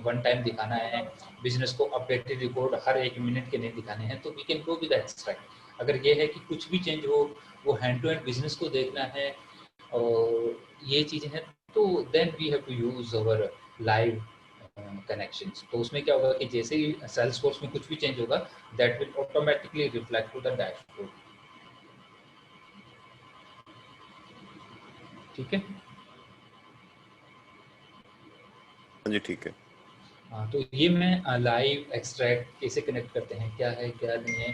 वन टाइम दिखाना है, बिजनेस को अपडेटेड रिकॉर्ड हर 1 मिनट के नहीं दिखाने हैं, तो we can go with extract. अगर ये है कि कुछ भी चेंज हो, वो हैंड टू हैंड बिजनेस को देखना है और ये चीज़ें हैं, तो then we have to use our live connections. तो उसमें क्या होगा कि जैसे ही सेल्सफोर्स में कुछ भी चेंज होगा that will automatically reflect to the dashboard. ठीक है। हाँ जी ठीक है। हाँ, तो ये मैं लाइव एक्सट्रैक्ट कैसे कनेक्ट करते हैं, क्या है क्या नहीं है,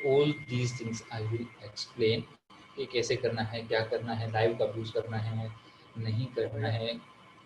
all these things I will explain कि कैसे करना है, क्या करना है, लाइव कब यूज़ करना है, नहीं करना है।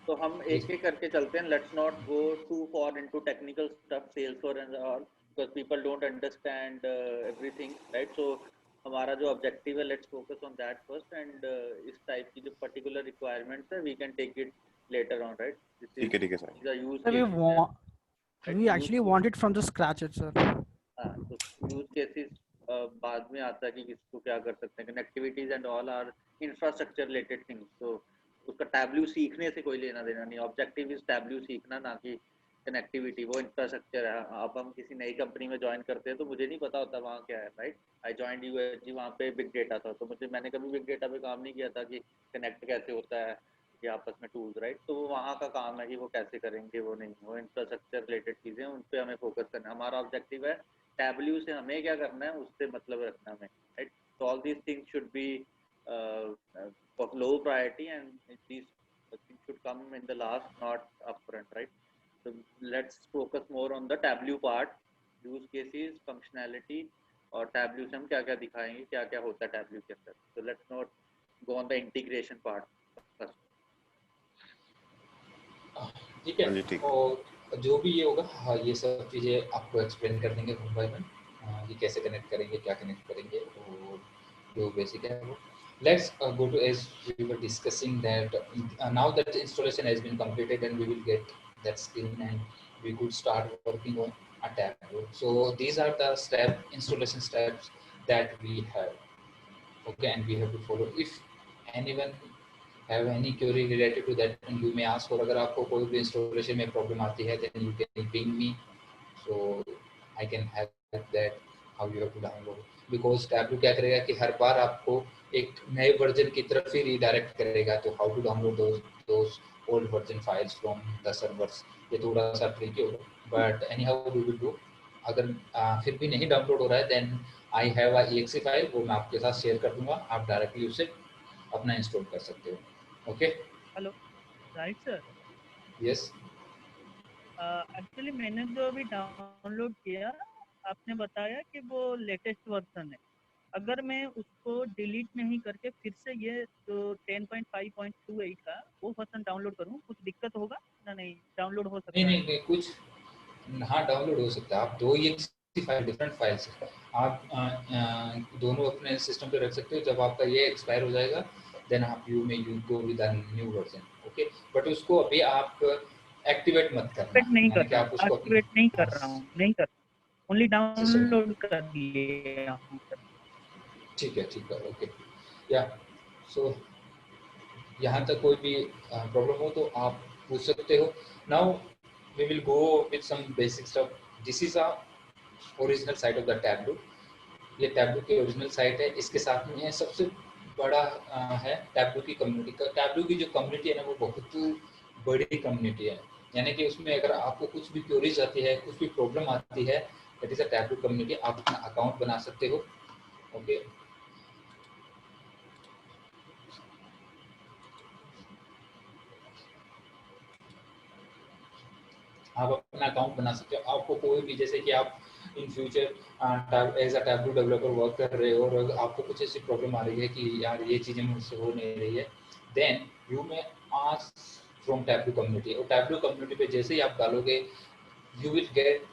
तो हम एक एक करके चलते हैं. Let's not go to for into technical stuff, sales for and all, because people don't understand everything, right? So हमारा जो ऑब्जेक्टिव है, let's focus on that first, and इस टाइप की जो पर्टिकुलर रिक्वायरमेंट्स है we can take it later on, right? ठीक है सर। The use Sir, cases, we actually want it from the scratch itself. हाँ, तो यूज केसेस बाद में आता है कि किसको क्या कर सकते हैं. Connectivities and all are infrastructure related things. तो उसका टैब्लू सीखने से कोई लेना देना नहीं. ऑब्जेक्टिव इज टैब्लू सीखना, ना कि कनेक्टिविटी. वो इंफ्रास्ट्रक्चर है. अब हम किसी नई कंपनी में ज्वाइन करते हैं तो मुझे नहीं पता होता वहाँ क्या है, राइट? आई ज्वाइंड यूएसजी, वहाँ पे बिग डेटा था, तो मैंने कभी बिग डेटा पे काम नहीं किया था कि कनेक्ट कैसे होता है ये आपस में टूल्स, राइट? तो वो वहाँ का काम है कि वो कैसे करेंगे, वो नहीं. वो इंफ्रास्ट्रक्चर रिलेटेड चीज़ें, उन पर हमें फोकस करना. हमारा ऑब्जेक्टिव है टैब्लू से हमें क्या करना है, उससे मतलब रखना हमें, right? So all these things should be of low priority, and these things should come in the last, not upfront, right? So let's focus more on the Tableau part, use cases, functionality, और Tableau से हम क्या क्या दिखाएंगे, क्या क्या होता है Tableau के अंदर. So let's not go on the integration part first. ठीक है। और जो भी ये होगा, हाँ, ये सब चीज़ें आपको एक्सप्लेन कर देंगे वन बाय वन, ये कैसे कनेक्ट करेंगे, क्या कनेक्ट करेंगे, और जो बेसिक है वो. Let's go to, as we were discussing that now that the installation has been completed and we will get that screen and we could start working on a Tableau. So these are the installation steps that we have. Okay, and we have to follow. If anyone have any query related to that, and you may ask. और अगर आपको कोई भी installation में problem आती है, then you can ping me, so I can help that how you have to download. Because Tableau क्या करेगा कि हर बार आपको एक नए वर्जन की तरफ ही redirect करेगा. तो how to download those old version files from the servers, ये थोड़ा सा tricky होगा, but anyhow we will do. अगर फिर भी नहीं डाउनलोड हो रहा है, then I have a exe file, वो मैं आपके साथ शेयर कर दूंगा, आप डायरेक्टली उसे अपना इंस्टॉल कर सकते हो. Okay. Hello, right sir. Yes. Actually मैंने जो अभी डाउनलोड किया, आपने बताया कि वो लेटेस्ट वर्जन है. अगर मैं उसको डिलीट नहीं करके फिर से ये जो 10.5.28 का वो वर्जन डाउनलोड करूँ, कुछ दिक्कत होगा ना? नहीं, डाउनलोड हो सकता है? नहीं कुछ, हाँ डाउनलोड हो सकता है. आप दो ही फाइल, डिफरेंट फाइल्स आप दोनों अपने सिस्टम पे रख सकते हो. जब आपका ये एक्सपायर हो जाएगा, देन आप you go with a new version. Okay, but उसको अभी आप एक्टिवेट मत करना. नहीं कर यानी कि रहा आप हूँ, उसको एक्टिवेट नहीं कर रहा हूँ, नहीं कर, ओनली डाउनलोड कर दिए. ठीक है. ओके, या सो यहाँ तक कोई भी प्रॉब्लम हो तो आप पूछ सकते हो. Now we will go with some basic stuff. This is a original site of the Tableau. ये टैब्लू की ओरिजिनल साइट है. इसके साथ में है सबसे बड़ा है टैब्लू की कम्युनिटी का. टैब्लू की जो कम्युनिटी है ना, वो बहुत बड़ी कम्युनिटी है. यानी कि उसमें अगर आपको कुछ भी क्वेरीज आती है, कुछ भी प्रॉब्लम आती है, that is a tableau community. आप अपना अकाउंट बना सकते हो. ओके, आप अपना अकाउंट बना सकते हो. आपको कोई भी, जैसे कि आप in future as a Tableau developer work कर रहे हो, और अगर आपको कुछ ऐसी प्रॉब्लम आ रही है कि यार ये चीज़ें मुझसे हो नहीं रही है, देन यू में आस्क फ्रॉम टैब्लू कम्युनिटी. और टैब्लू कम्युनिटी पे जैसे ही आप डालोगे, you will gate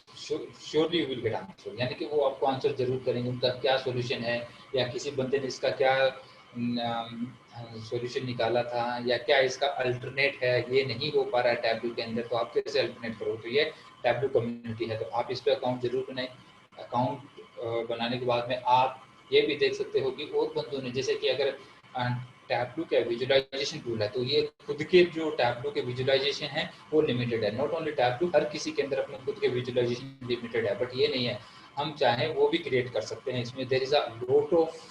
surely you will get answer. यानी कि वो आपको आंसर जरूर करेंगे, उनका क्या सोल्यूशन है, या किसी बंदे ने इसका क्या सॉल्यूशन निकाला था, या क्या इसका अल्टरनेट है, ये नहीं हो पा रहा है टैब्लू के अंदर, तो आप कैसे अल्टरनेट करो. तो ये टैब्लू कम्युनिटी है. तो आप इस पे अकाउंट जरूर बनाएं. अकाउंट बनाने के बाद में आप ये भी देख सकते हो कि और बंदों ने, जैसे कि अगर टैब्लू का विजुअलाइजेशन टूल है, तो ये खुद के जो टैब्लू के विजुअलाइजेशन है वो लिमिटेड है. नॉट ओनली टैब्लू, हर किसी के अंदर अपने खुद के विजुअलाइजेशन लिमिटेड है. बट ये नहीं है, हम चाहें वो भी क्रिएट कर सकते हैं. इसमें there is a lot of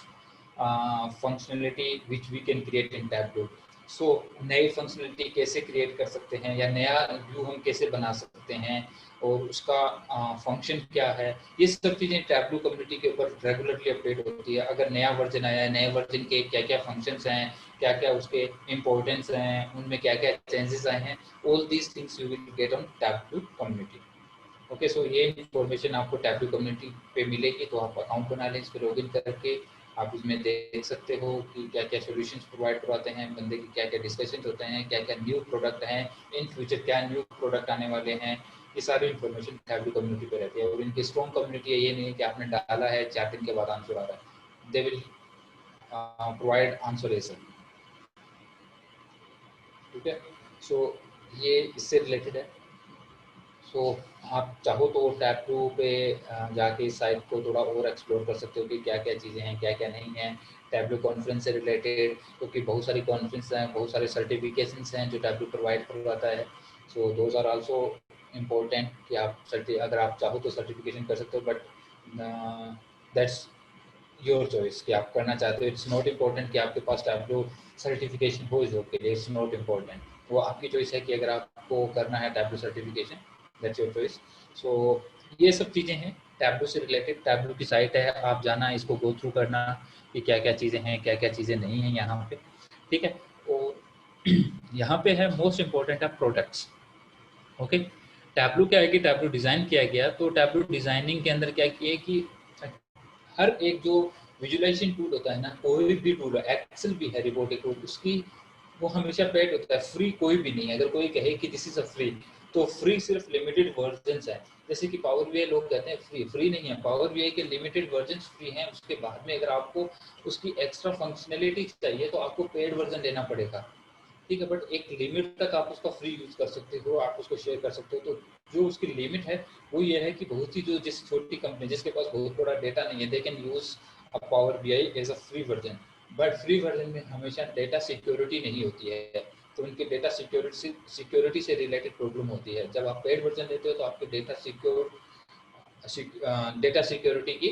functionality which we can create in Tableau. So नई फंक्शनलिटी कैसे क्रिएट कर सकते हैं या नया व्यू हम कैसे बना सकते हैं और उसका फंक्शन क्या है, ये सब चीज़ें टैबलू कम्युनिटी के ऊपर रेगुलरली अपडेट होती है। अगर नया वर्जन आया है, नए वर्जन के क्या क्या फंक्शंस हैं, क्या क्या उसके इम्पोर्टेंस हैं, उनमें क्या क्या चेंजेस आए हैं, all these things you will get on Tableau community. Okay, so ये इन्फॉर्मेशन आपको टैबलू कम्युनिटी पे मिलेगी, तो आप अकाउंट बना लें, इस पर लॉगिन करके आप इसमें देख सकते हो कि क्या क्या सॉल्यूशंस प्रोवाइड करवाते हैं बंदे की, क्या क्या डिस्कशन होते हैं, क्या क्या न्यू प्रोडक्ट हैं, इन फ्यूचर क्या न्यू प्रोडक्ट आने वाले हैं, ये सारी इन्फॉर्मेशन टैबलू कम्युनिटी पे रहती है। और इनकी स्ट्रॉन्ग कम्युनिटी है, ये नहीं है कि आपने डाला है 4 दिन के बाद आंसर आ रहा है, they will provide answer Acer. ठीक है, सो ये इससे रिलेटेड है। सो आप चाहो तो टैबलू पे जाके इस साइट को थोड़ा और एक्सप्लोर कर सकते हो कि क्या क्या चीज़ें हैं, क्या क्या नहीं है टैबलू कॉन्फ्रेंस से रिलेटेड, क्योंकि बहुत सारी कॉन्फ्रेंस हैं, बहुत सारे सर्टिफिकेशंस हैं जो टैबलू प्रोवाइड करवाता है। So those are also important कि आप अगर आप चाहो तो सर्टिफिकेशन कर सकते हो, बट दैट्स योर चॉइस कि आप करना चाहते हो। इट्स नॉट इम्पोर्टेंट कि आपके पास टैबलू सर्टिफिकेशन हो इस जॉब के लिए, इट्स नॉट इम्पोर्टेंट, वो आपकी चॉइस है कि अगर आपको करना है Tableau certification, that's your choice. So ये सब चीज़ें हैं टैबलू से रिलेटेड। टैबलू की साइट है, आप जाना, इसको गो थ्रू करना कि क्या क्या चीज़ें हैं, क्या क्या चीज़ें नहीं हैं यहाँ पे। ठीक है, और यहाँ पे है मोस्ट इम्पोर्टेंट है प्रोडक्ट्स। ओके, टैबलू क्या है कि टैबलू डिज़ाइन किया गया, तो टैबलू डिज़ाइनिंग के अंदर क्या किया कि हर एक जो विजुअलाइजेशन टूल होता है ना, कोई भी टूल है, एक्सेल भी है, रिपोर्टिंग टूल, उसकी वो हमेशा पेड होता है, फ्री कोई भी नहीं है। अगर कोई कहे कि दिस इज अ फ्री, तो फ्री सिर्फ लिमिटेड वर्जन्स है। जैसे कि पावर बीआई लोग कहते हैं फ्री, फ्री नहीं है, पावर बीआई के लिमिटेड वर्जन्स फ्री हैं, उसके बाद में अगर आपको उसकी एक्स्ट्रा फंक्शनैलिटी चाहिए तो आपको पेड वर्जन लेना पड़ेगा। ठीक है, बट एक लिमिट तक आप उसका फ्री यूज कर सकते हो, आप उसको शेयर कर सकते हो। तो जो उसकी लिमिट है वो ये है कि बहुत ही जो जिस छोटी कंपनी जिसके पास बहुत बड़ा डेटा नहीं है, they can use a power BI as a free version. But free version में हमेशा डेटा सिक्योरिटी नहीं होती है, तो उनके डेटा सिक्योरिटी से रिलेटेड प्रॉब्लम होती है। जब आप पेड वर्जन लेते हो तो आपके डेटा सिक्योरिटी की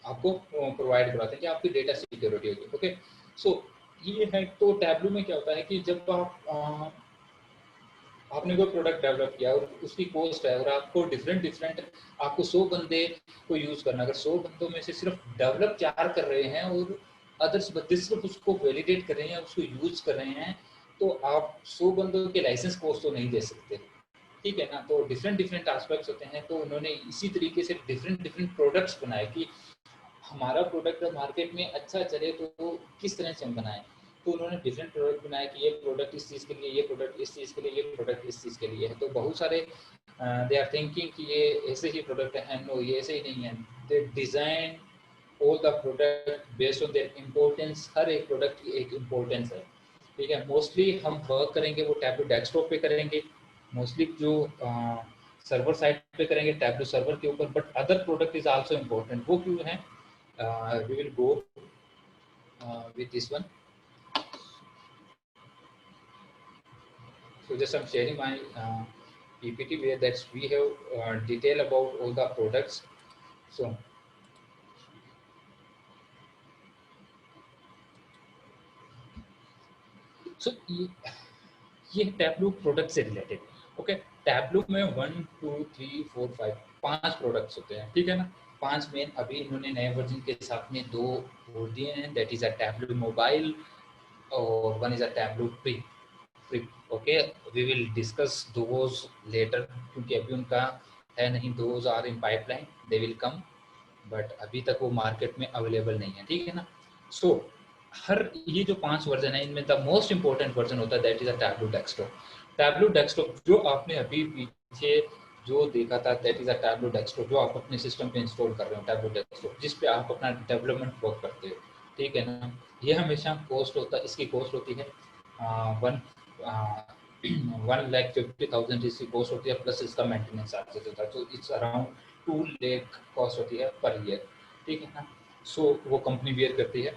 आपको प्रोवाइड करवाते हैं कि आपकी डेटा सिक्योरिटी होगी। ओके, सो ये है। तो टैबलू में क्या होता है कि जब आप आपने कोई प्रोडक्ट डेवलप किया और उसकी कॉस्ट है और आपको डिफरेंट आपको 100 बंदे को यूज करना, अगर 100 बंदों में से सिर्फ डेवलप 4 कर रहे हैं और अदर्स बंदे सिर्फ उसको वैलिडेट कर रहे हैं, उसको यूज कर रहे हैं, तो आप 100 बंदों के लाइसेंस कॉस्ट तो नहीं दे सकते। ठीक है ना, तो डिफरेंट एस्पेक्ट्स होते हैं। तो उन्होंने इसी तरीके से डिफरेंट प्रोडक्ट्स बनाए कि हमारा प्रोडक्ट मार्केट में अच्छा चले तो किस तरह से हम बनाएं। तो उन्होंने डिफरेंट प्रोडक्ट बनाए कि ये प्रोडक्ट इस चीज़ के लिए, ये प्रोडक्ट इस चीज़ के लिए, ये प्रोडक्ट इस चीज़ के लिए है। तो बहुत सारे दे आर थिंकिंग कि ये ऐसे ही प्रोडक्ट है, नो ये ऐसे ही नहीं है। They design all the product based on their importance, हर एक प्रोडक्ट की एक इम्पोर्टेंस है। ठीक है, मोस्टली हम वर्क करेंगे वो टैबलू डेस्कटॉप पे करेंगे, मोस्टली जो सर्वर साइड पे करेंगे टैबलू सर्वर के ऊपर, but other product is also important. वो क्यों है? We will go with this one. So just I'm sharing my PPT where that we have detail about all the products. So ये tableau product से related. Okay, tableau में 1 2 3 4 5 5 products होते हैं। ठीक है ना, 5 मेन। अभी इन्होंने नए वर्जन के साथ में 2 और दिए हैं, that is a Tableau mobile और one is a Tableau prep. Okay, we will discuss those later, क्योंकि अभी उनका है नहीं, those are in pipeline, they will come, but अभी तक वो मार्केट में अवेलेबल नहीं है। ठीक है ना, सो हर ये जो 5 वर्जन है इनमें द मोस्ट इंपॉर्टेंट वर्जन होता है that is a tableau desktop. Tableau desktop जो आपने अभी पीछे जो देखा था, that is a tableau desktop जो आप अपने सिस्टम पे इंस्टॉल कर रहे हो, टैबलू डेस्कटॉप जिस पे आप अपना डेवलपमेंट वर्क करते हो। ठीक है ना, ये हमेशा कॉस्ट होता है, इसकी कॉस्ट होती है 1,50,000 इसकी कॉस्ट होती है, प्लस इसका मेंटेनेंस चार्जेस होता है, तो इट्स अराउंड 2 लाख कॉस्ट होती है पर ईयर। ठीक है ना, सो वो कंपनी बियर करती है,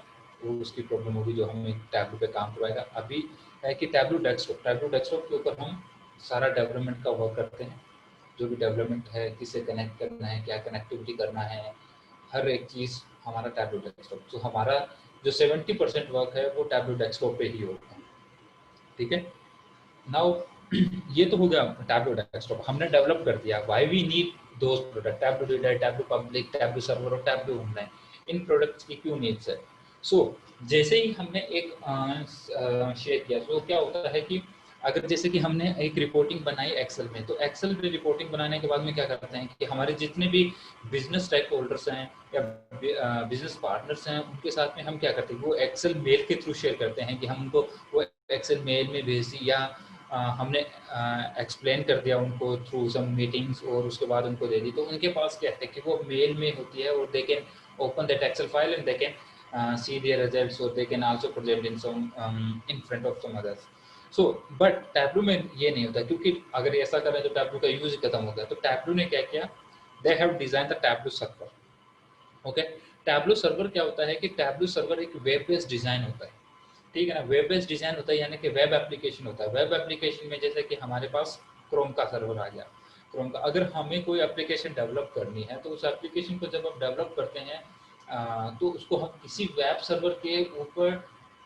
वो उसकी प्रॉब्लम होगी जो हमें टैबलू पे काम करवाएगा। अभी है कि टैबलू डेस्कटॉप के ऊपर हम सारा डेवलपमेंट का वर्क करते हैं। जो भी डेवलपमेंट है, किसे कनेक्ट करना है, क्या कनेक्टिविटी करना है, हर एक चीज़ हमारा टैबलू डेस्कटॉप। तो हमारा जो 70% वर्क है वो टैबलू डेस्कटॉप पे ही होगा। ठीक है, नाउ ये तो हो गया टैबलू डेस्कटॉप, हमने डेवलप कर दिया। Why we need those product, Tableau reader, Tableau public, Tableau server और टैबलू ऑनलाइन, इन प्रोडक्ट्स की क्यों नीड्स है? सो जैसे ही हमने एक शेयर किया, तो क्या होता है कि अगर जैसे कि हमने एक रिपोर्टिंग बनाई एक्सेल में, तो एक्सेल में रिपोर्टिंग बनाने के बाद में क्या करते हैं कि हमारे जितने भी बिजनेस स्टेक होल्डर्स हैं या बिजनेस पार्टनर्स हैं, उनके साथ में हम क्या करते हैं, वो एक्सेल मेल के थ्रू शेयर करते हैं कि हम उनको वो एक्सेल मेल में भेज दी, या हमने एक्सप्लेन कर दिया उनको थ्रू सम मीटिंग्स, और उसके बाद उनको दे दी। तो उनके पास क्या है कि वो मेल में होती है, और they can open that Excel file and they can see their results, or they can also present in some in front of some others. So but tableau में ये नहीं होता, क्योंकि अगर ऐसा करें तो टैबलू का यूज खत्म हो गया। तो टैबलू ने क्या किया, they have design the tableau server. Okay, tableau server क्या होता है कि टैबलू सर्वर एक वेब बेस्ड डिजाइन होता है। ठीक है ना, वेब बेस्ड डिजाइन होता है, यानी कि वेब एप्लीकेशन होता है। वेब एप्लीकेशन में जैसे कि हमारे पास क्रोम का सर्वर आ गया, क्रोम का अगर हमें कोई एप्लीकेशन डेवलप करनी है, तो उस एप्लीकेशन को जब हम डेवलप करते हैं तो उसको हम किसी वेब सर्वर के ऊपर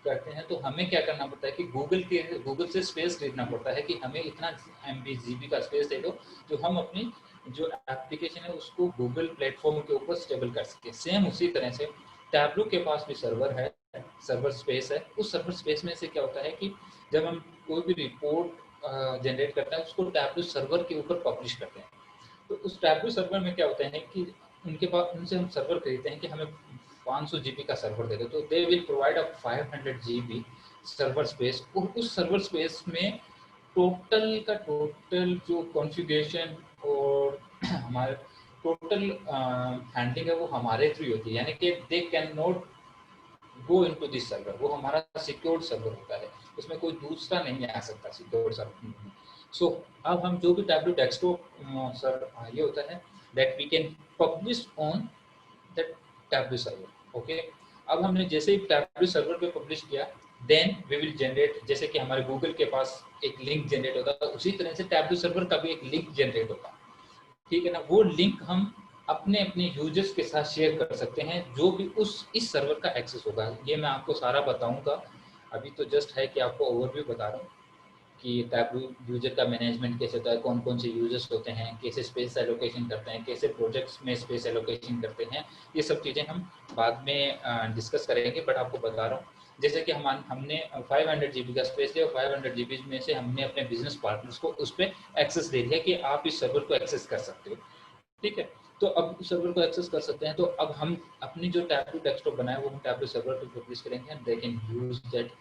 करते हैं, तो हमें क्या करना पड़ता है कि गूगल से स्पेस खरीदना पड़ता है कि हमें इतना MB GB का स्पेस दे दो, जो हम अपनी जो एप्लीकेशन है उसको गूगल प्लेटफॉर्म के ऊपर स्टेबल कर सके। सेम उसी तरह से टैबलू के पास भी सर्वर है, सर्वर स्पेस है। उस सर्वर स्पेस में से क्या होता है कि जब हम कोई भी रिपोर्ट जनरेट करते हैं, उसको टैबलू सर्वर के ऊपर पब्लिश करते हैं। तो उस टैबलू सर्वर में क्या होता है कि उनके पास, उनसे हम सर्वर खरीदते हैं कि हमें 500 GB का सर्वर दे दो, तो they will provide a 500 GB server space. और उस सर्वर स्पेस में टोटल का टोटल जो कॉन्फ़िगरेशन और हमारे टोटल हैंडलिंग है वो हमारे थ्रू होती है, यानी कि they can not go into this server. वो हमारा सिक्योर्ड सर्वर होता है, उसमें कोई दूसरा नहीं आ सकता सिक्योर्ड सर्वर। सो अब हम जो भी टैबलू डेस्कटॉप सर ये होता है that we can publish on that Tableau server. Okay, अब हमने जैसे ही टैबलू सर्वर पे पब्लिश किया, देन वी विल जनरेट, जैसे कि हमारे गूगल के पास एक लिंक जनरेट होता है, उसी तरह से टैबलू सर्वर का भी एक लिंक जनरेट होता है। ठीक है ना, वो लिंक हम अपने अपने यूजर्स के साथ शेयर कर सकते हैं, जो भी उस इस सर्वर का एक्सेस होगा। ये मैं आपको सारा बताऊंगा, अभी तो जस्ट है कि आपको ओवरव्यू बता रहा हूँ कि टैबलू यूजर का मैनेजमेंट कैसे होता है, कौन कौन से यूजर्स होते हैं, कैसे स्पेस एलोकेशन करते हैं, कैसे प्रोजेक्ट्स में स्पेस एलोकेशन करते हैं। ये सब चीज़ें हम बाद में डिस्कस करेंगे, बट आपको बता रहा हूँ जैसे कि हमने 500 GB का स्पेस लिया, 500 GB में से हमने अपने बिजनेस पार्टनर्स को उस पर एक्सेस दे दिया कि आप इस सर्वर को एक्सेस कर सकते हो। ठीक है, तो अब उस सर्वर को एक्सेस कर सकते हैं। तो अब हम अपनी जो टैबलू डेस्कटॉप बनाए वो हम टैबलू सर्वर पे पब्लिश करेंगे, and they can use that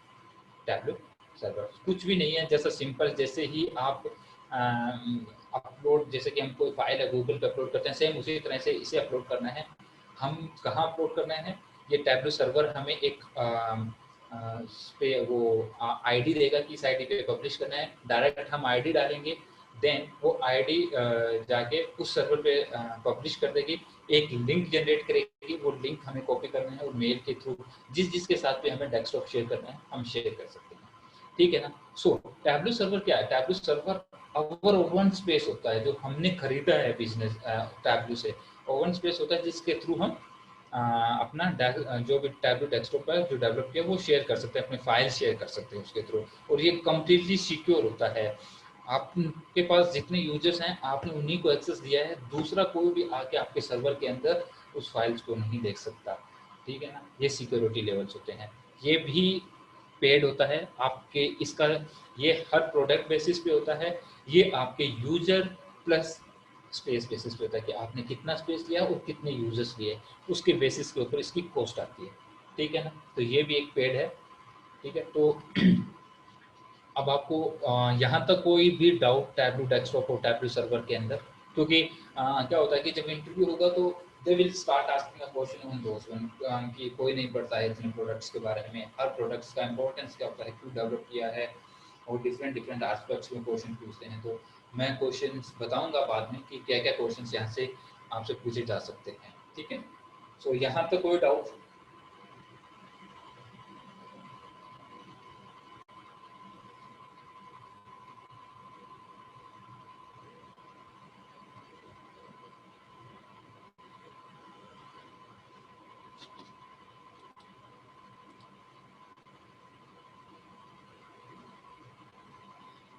Tableau server. कुछ भी नहीं है, जैसा सिंपल, जैसे ही आप अपलोड, जैसे कि हम कोई फाइल है गूगल पे अपलोड करते हैं, सेम उसी तरह से इसे अपलोड करना है। हम कहाँ अपलोड करना है, ये टैबलू सर्वर हमें एक पे वो आईडी देगा कि इस आईडी पे पब्लिश करना है। डायरेक्ट हम आईडी डालेंगे, देन वो आईडी जाके उस सर्वर पे पब्लिश कर देगी, एक लिंक जनरेट करेगी, वो लिंक हमें कॉपी करना है और मेल के थ्रू जिसके साथ भी हमें डेस्कटॉप शेयर करना है हम शेयर कर सकते हैं। ठीक है ना। सो टैबलू सर्वर क्या है, टैबलू सर्वर अवर ओवन स्पेस होता है, जो हमने खरीदा है बिजनेस टैबलू से। ओवन स्पेस होता है जिसके थ्रू हम अपना जो भी टैबलू डेस्कटॉप है जो डेवलप किया वो शेयर कर सकते हैं, अपने फाइल शेयर कर सकते हैं उसके थ्रू, और ये कम्प्लीटली सिक्योर होता है। आपके पास जितने यूजर्स हैं आपने उन्हीं को एक्सेस दिया है, दूसरा कोई भी आके आपके सर्वर के अंदर उस फाइल्स को नहीं देख सकता। ठीक है ना, ये सिक्योरिटी लेवल्स होते हैं। ये भी पेड होता है आपके, इसका ये हर प्रोडक्ट बेसिस पे होता है, ये आपके यूजर प्लस स्पेस बेसिस पे होता है कि आपने कितना स्पेस लिया और कितने यूजर्स लिए, उसके बेसिस के ऊपर इसकी कॉस्ट आती है। ठीक है ना, तो ये भी एक पेड है। ठीक है, तो अब आपको यहाँ तक कोई भी डाउट टैबलू डेस्कटॉप और टैबलू सर्वर के अंदर, क्योंकि क्या होता है कि जब इंटरव्यू होगा तो they will start asking a question on those one, कि कोई नहीं पढ़ता है इतने प्रोडक्ट्स के बारे में, हर प्रोडक्ट्स का इंपॉर्टेंस क्या होता है, क्यों डेवलप किया है, और डिफरेंट डिफरेंट एस्पेक्ट्स में क्वेश्चन पूछते हैं। तो मैं क्वेश्चंस बताऊंगा बाद में कि क्या क्या क्वेश्चंस यहाँ से आपसे पूछे जा सकते हैं। ठीक है, सो यहाँ तक कोई डाउट?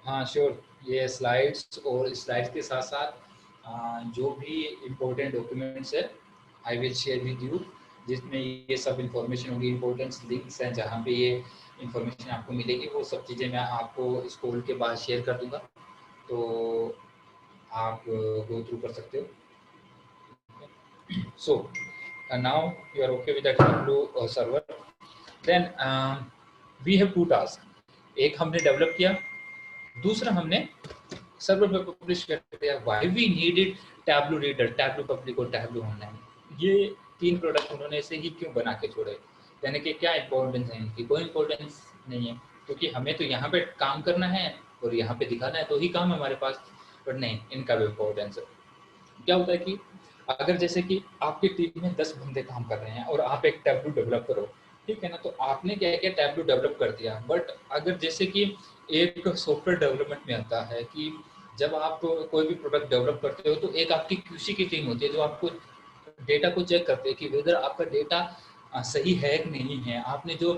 हाँ श्योर, ये स्लाइड्स और स्लाइड्स के साथ साथ जो भी इम्पोर्टेंट डॉक्यूमेंट्स है I will share with you, जिसमें ये सब इंफॉर्मेशन होगी, इम्पोर्टेंट लिंक्स हैं जहाँ पे ये इंफॉर्मेशन आपको मिलेगी, वो सब चीज़ें मैं आपको इस कॉल के बाद शेयर कर दूंगा, तो आप गो थ्रू कर सकते हो. So now you are okay with that Tableau server. Then we have two tasks. एक हमने डेवलप किया, दूसरा हमने सर्वर पे पब्लिश कर दिया. Why we needed Tableau Reader, Tableau Public और Tableau Online? ये तीन प्रोडक्ट उन्होंने ऐसे ही क्यों बना के छोड़े, यानी कि क्या इम्पोर्टेंस है इनकी? कोई इम्पोर्टेंस नहीं है, क्योंकि हमें तो यहाँ पे काम करना है और यहाँ पे दिखाना है, तो ही काम है हमारे पास. बट नहीं, इनका भी इम्पोर्टेंस है. क्या होता है कि अगर जैसे कि आपकी टीम में 10 बंदे काम कर रहे हैं और आप एक टैब्लू डेवलपर हो, ठीक है ना, तो आपने क्या किया, टैब्लू डेवलप कर दिया. बट अगर जैसे कि एक सॉफ्टवेयर डेवलपमेंट में आता है कि जब आप कोई भी प्रोडक्ट डेवलप करते हो तो एक आपकी क्यूसी की टीम होती है जो आपको डेटा को चेक करते हैं कि वेदर आपका डेटा सही है कि नहीं है, आपने जो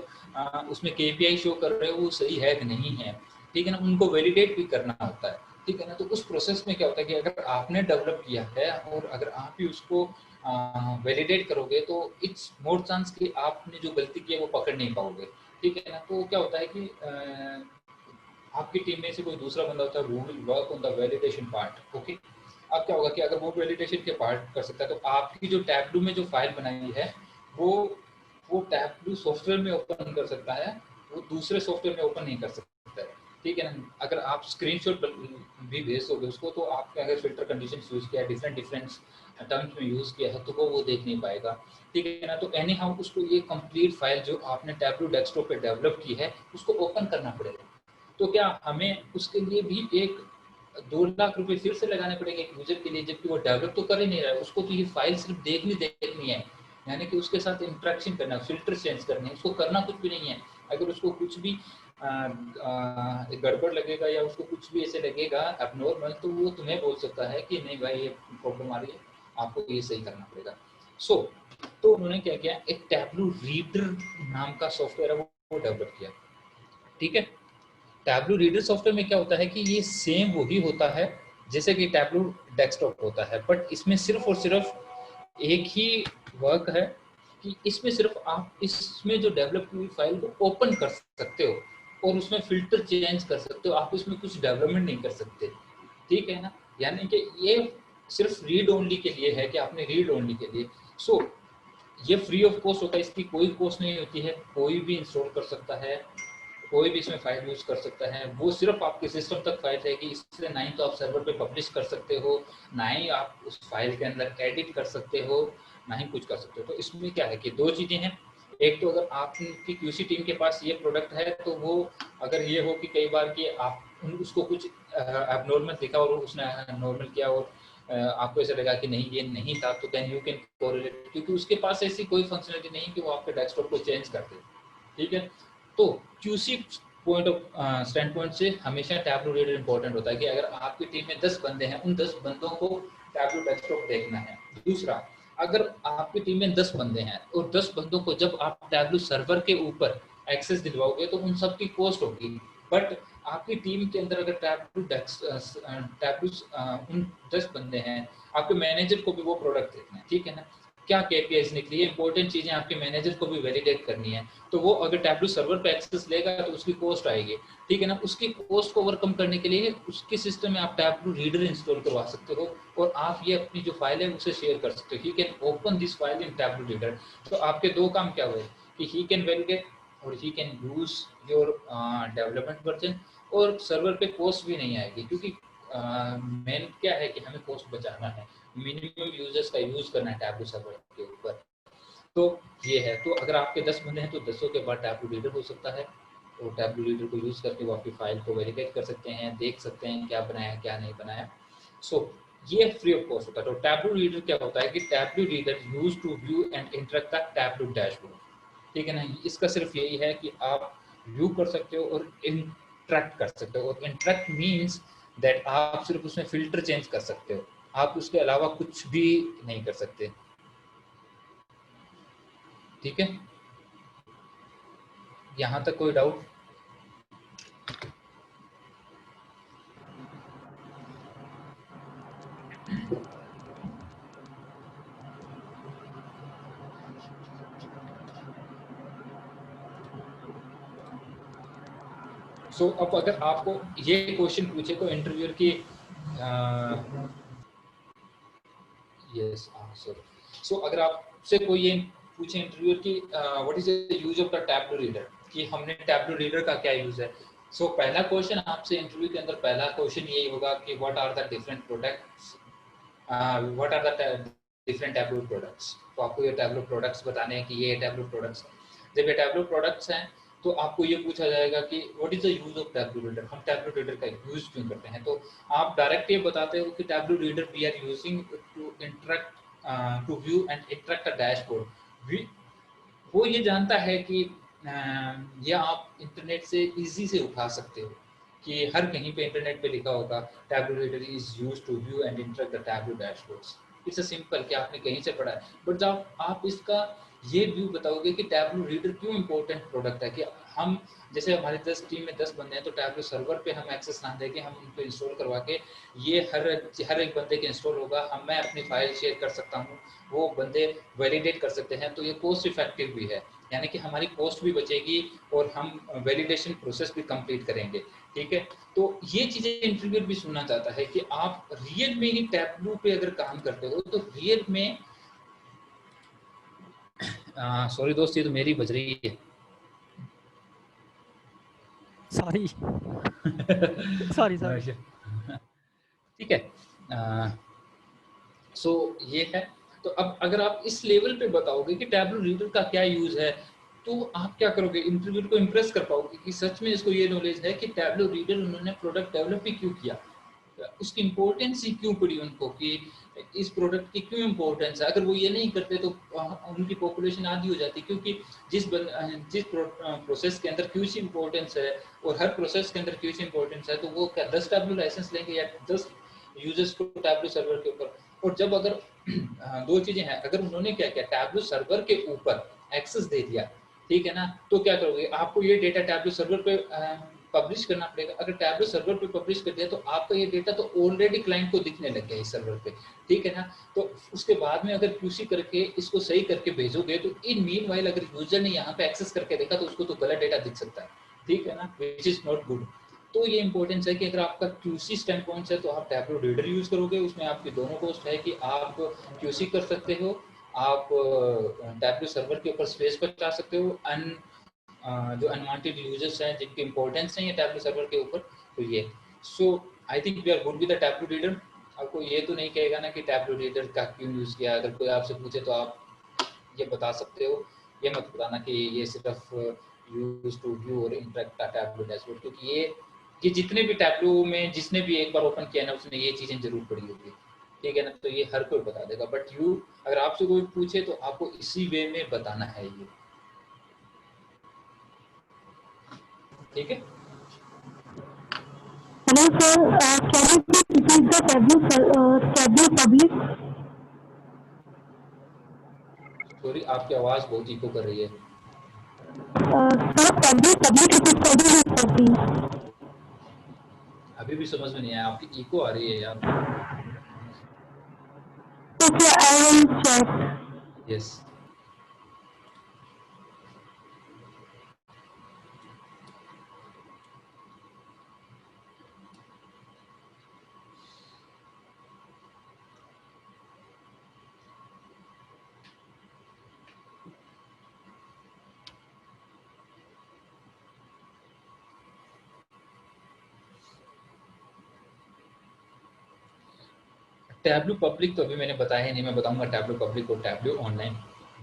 उसमें केपीआई शो कर रहे हो वो सही है कि नहीं है, ठीक है ना, उनको वैलिडेट भी करना होता है, ठीक है ना. तो उस प्रोसेस में क्या होता है कि अगर आपने डेवलप किया है और अगर आप ही उसको वैलिडेट करोगे तो इट्स मोर चांस कि आपने जो गलती की है वो पकड़ नहीं पाओगे, ठीक है ना. तो क्या होता है कि आपकी टीम में से कोई दूसरा बंदा होता है, वो will work on the validation part. Okay, अब क्या होगा कि अगर वो वैलिडेशन के पार्ट कर सकता है तो आपकी जो टैब्लू में जो फाइल बनाई है वो टैब्लू सॉफ्टवेयर में ओपन कर सकता है, वो दूसरे सॉफ्टवेयर में ओपन नहीं कर सकता है, ठीक है ना. अगर आप स्क्रीनशॉट भी भेज दोगे उसको, तो आपने अगर फिल्टर कंडीशन यूज़ किया, डिफरेंट टर्म्स में यूज़ किया है, तो वो देख नहीं पाएगा, ठीक है ना. तो एनी हाउ उसको ये कंप्लीट फाइल जो आपने टैब्लू डेस्कटॉप पे डेवलप की है उसको ओपन करना पड़ेगा. तो क्या हमें उसके लिए भी एक 2 लाख रुपए फिर से लगाने पड़ेंगे एक यूजर के लिए, जबकि वो डेवलप तो कर ही नहीं रहा है, उसको तो ये फाइल सिर्फ देखनी है, यानी कि उसके साथ इंटरेक्शन करना, फिल्टर चेंज करने, उसको करना कुछ भी नहीं है. अगर उसको कुछ भी गड़बड़ लगेगा या उसको कुछ भी ऐसे लगेगा एबनॉर्मल, तो वो तुम्हें बोल सकता है कि नहीं भाई ये प्रॉब्लम आ रही है, आपको ये सही करना पड़ेगा. तो उन्होंने क्या किया, एक टैब्लू रीडर नाम का सॉफ्टवेयर है वो डेवलप किया, ठीक है. टैब्लू रीडर सॉफ्टवेयर में क्या होता है कि ये सेम वही होता है जैसे कि टैब्लू डेस्कटॉप होता है, बट इसमें सिर्फ और सिर्फ एक ही वर्क है कि इसमें सिर्फ आप इसमें जो डेवलप हुई फाइल को ओपन कर सकते हो और उसमें फिल्टर चेंज कर सकते हो, आप इसमें कुछ डेवलपमेंट नहीं कर सकते, ठीक है ना. यानी कि ये सिर्फ रीड ओनली के लिए है कि आपने रीड ओनली के लिए. सो ये फ्री ऑफ कॉस्ट होता है, इसकी कोई कॉस्ट नहीं होती है, कोई भी इंस्टॉल कर सकता है, कोई भी इसमें फाइल यूज कर सकता है. वो सिर्फ आपके सिस्टम तक फाइल रहेगी, इससे ना ही तो आप सर्वर पे पब्लिश कर सकते हो, ना ही आप उस फाइल के अंदर एडिट कर सकते हो, ना ही कुछ कर सकते हो. तो इसमें क्या है कि दो चीजें हैं. एक तो अगर आपकी क्यूसी टीम के पास ये प्रोडक्ट है तो वो अगर ये हो कि कई बार कि आप उसको कुछ एबनॉर्मल दिखा और उसने नॉर्मल किया और आपको ऐसा लगा कि नहीं ये नहीं था, तो देन यू कैन कोरिलेट, क्योंकि उसके पास ऐसी कोई फंक्शनलिटी नहीं कि वो आपके डेस्कटॉप को चेंज कर दे, ठीक है. तो QC point of stand point से हमेशा टैब्लू रीडर इंपॉर्टेंट होता है कि अगर आपकी टीम में 10 बंदे हैं, उन 10 बंदों को टैब्लू डेस्कटॉप देखना है. दूसरा, अगर आपकी टीम में 10 बंदे हैं और 10 बंदों को जब आप टैब्लू सर्वर के ऊपर एक्सेस दिलवाओगे तो उन सब की कॉस्ट होगी. बट आपकी टीम के अंदर अगर टैब्लू उन 10 बंदे हैं, आपके मैनेजर को भी वो प्रोडक्ट देखना है, ठीक है ना. क्या केपीआईज निकली है, इंपॉर्टेंट चीजें आपके मैनेजर को भी वैलिडेट करनी है, तो वो अगर टैब्लू सर्वर पे एक्सेस लेगा तो उसकी कॉस्ट आएगी, ठीक है ना. उसकी कॉस्ट को ओवरकम करने के लिए उसके सिस्टम में आप टैब्लू रीडर इंस्टॉल करवा सकते हो और आप ये अपनी जो फाइल है उसे शेयर कर सकते हो. He can open this file in tableau reader. तो आपके दो काम क्या हुए कि ही कैन वैलिडेट और he can use your development version, और सर्वर पे कॉस्ट भी नहीं आएगी, क्योंकि मेन क्या है कि हमें कॉस्ट बचाना है, मिनिमम यूजर्स का यूज करना है टैब्लू सर्वर के ऊपर. तो ये है. तो अगर आपके 10 बंदे हैं तो 10 के बाद टैब्लू रीडर हो सकता है, और टैब्लू रीडर को यूज करके वो आपकी फाइल को वेरीफाई कर सकते हैं, देख सकते हैं क्या बनाया क्या नहीं बनाया. सो ये फ्री ऑफ कॉस्ट होता है. तो टैब्लू रीडर क्या होता है कि Tableau reader use to view and interact the Tableau dashboard, ठीक है ना. इसका सिर्फ यही है कि आप व्यू कर सकते हो और इंटरेक्ट कर सकते हो, और इंटरेक्ट मीन्स दैट आप सिर्फ उसमें फिल्टर चेंज कर सकते हो, आप उसके अलावा कुछ भी नहीं कर सकते, ठीक है. यहाँ तक कोई डाउट? सो अब अगर आपको ये क्वेश्चन पूछे तो इंटरव्यूअर की यस सर, सो अगर आपसे कोई ये पूछे इंटरव्यूअर की what is the use of the Tableau reader, कि हमने टैब्लू रीडर का क्या यूज है, सो पहला क्वेश्चन आपसे इंटरव्यू के अंदर पहला क्वेश्चन यही होगा कि what are the different products, what are the different Tableau products. तो आपको ये टैब्लू प्रोडक्ट्स बताने हैं कि ये टैब्लू प्रोडक्ट्स हैं। जब ये टैब्लू प्रोडक्ट्स हैं तो आपको ये पूछा जाएगा कि what is the use of tableau reader, हम टैब्लू रीडर का यूज क्यों करते हैं। तो आप डायरेक्ट ये बताते हो कि Tableau reader we are using to interact to view and interact a dashboard. वो ये जानता है कि या आप इंटरनेट से इजी से उठा सकते हो कि हर कहीं पे इंटरनेट पे लिखा होगा Tableau reader is used to view and interact the Tableau dashboards. It's a simple कि आपने कहीं से पढ़ा है, बट जब आप इसका ये व्यू बताओगे कि टैब्लू रीडर क्यों इंपॉर्टेंट प्रोडक्ट है, कि हम जैसे हमारे 10 टीम में 10 बंदे हैं तो टैब्लू सर्वर पे हम एक्सेस ना देके हम उनको इंस्टॉल करवा के ये हर एक बंदे के इंस्टॉल होगा, हम मैं अपनी फाइल शेयर कर सकता हूँ, वो बंदे वैलिडेट कर सकते हैं, तो ये कॉस्ट इफेक्टिव भी है, यानी कि हमारी कॉस्ट भी बचेगी और हम वैलिडेशन प्रोसेस भी कंप्लीट करेंगे। ठीक है, तो ये चीजें इंटरव्यूअर भी सुनना चाहता है कि आप रियल में ही टैब्लू पे अगर काम करते हो तो रियल में सॉरी दोस्त, ये तो मेरी बज रही है, सॉरी सॉरी सॉरी। ठीक है, सो ये है। तो अब अगर आप इस लेवल पे बताओगे कि टैब्लू रीडर का क्या यूज है, तो आप क्या करोगे, इंटरव्यूअर को इम्प्रेस कर पाओगे कि सच में इसको ये नॉलेज है कि टैब्लू रीडर उन्होंने प्रोडक्ट डेवलप ही क्यों किया, उसकी इम्पोर्टेंस ही क्यों पड़ी उनको, कि इस प्रोडक्ट की क्यों इम्पोर्टेंस है। अगर वो ये नहीं करते तो उनकी पॉपुलेशन आधी हो जाती, क्योंकि जिस प्रोसेस के अंदर क्यूसी इम्पोर्टेंस है और हर प्रोसेस के अंदर क्यूसी इम्पोर्टेंस है, तो वो क्या 10 टैब्लू लाइसेंस लेंगे या 10 यूजर्स को टैब्लू सर्वर के ऊपर। और जब अगर दो चीजें हैं, अगर उन्होंने क्या किया टैब्लू सर्वर के ऊपर एक्सेस दे दिया, ठीक है ना, तो क्या करोगे, आपको ये डेटा टैब्लू सर्वर पे पब्लिश करना पड़ेगा। अगर टैब्लू सर्वर पे पब्लिश कर दिया तो आपका ये डेटा तो ऑलरेडी क्लाइंट को दिखने लग गया इस सर्वर पे, ठीक है ना। तो उसके बाद में अगर क्यूसी करके इसको सही करके भेजोगे तो इन मीनवाइल अगर यूजर ने यहाँ पे एक्सेस करके देखा तो उसको तो गलत डेटा दिख सकता है, ठीक है ना, विच इज नॉट गुड। तो ये इंपॉर्टेंस है कि अगर आपका क्यूसी स्टैंड पॉइंट है तो आप टैब्लू रीडर यूज करोगे, उसमें आपकी दोनों कॉस्ट है कि आप क्यूसी कर सकते हो, आप टैब्लू सर्वर के ऊपर स्पेस बचा सकते हो, जो अनवांटेड यूजर्स हैं जिनकी इंपॉर्टेंस नहीं है टैब्लू सर्वर के ऊपर, तो ये। So I think we are good with the Tableau reader. आपको ये तो नहीं कहेगा ना कि टैब्लू रीडर का क्यों यूज किया, अगर कोई आपसे पूछे तो आप ये बता सकते हो, ये मत बताना कि ये सिर्फ यूज टू व्यू और इंटरेक्ट टैब्लू डैशबोर्ड, क्योंकि ये जितने भी टैब्लू में जिसने भी एक बार ओपन किया ना उसने ये चीजें जरूर पढ़ी होगी, ठीक है ना, तो ये हर कोई बता देगा। बट अगर आपसे कोई पूछे तो आपको इसी वे में बताना है ये, ठीक है। Hello sir, can you please repeat the tableau public? Sorry, आपकी आवाज बहुत इको कर रही है। Sir, tableau public study is करती। अभी भी समझ में नहीं आया, आपकी इको आ रही है यार। Okay, I will check. Yes tableau public तो अभी मैंने बताया ही नहीं, मैं बताऊंगा टैब्लू पब्लिक और टैब्लू ऑनलाइन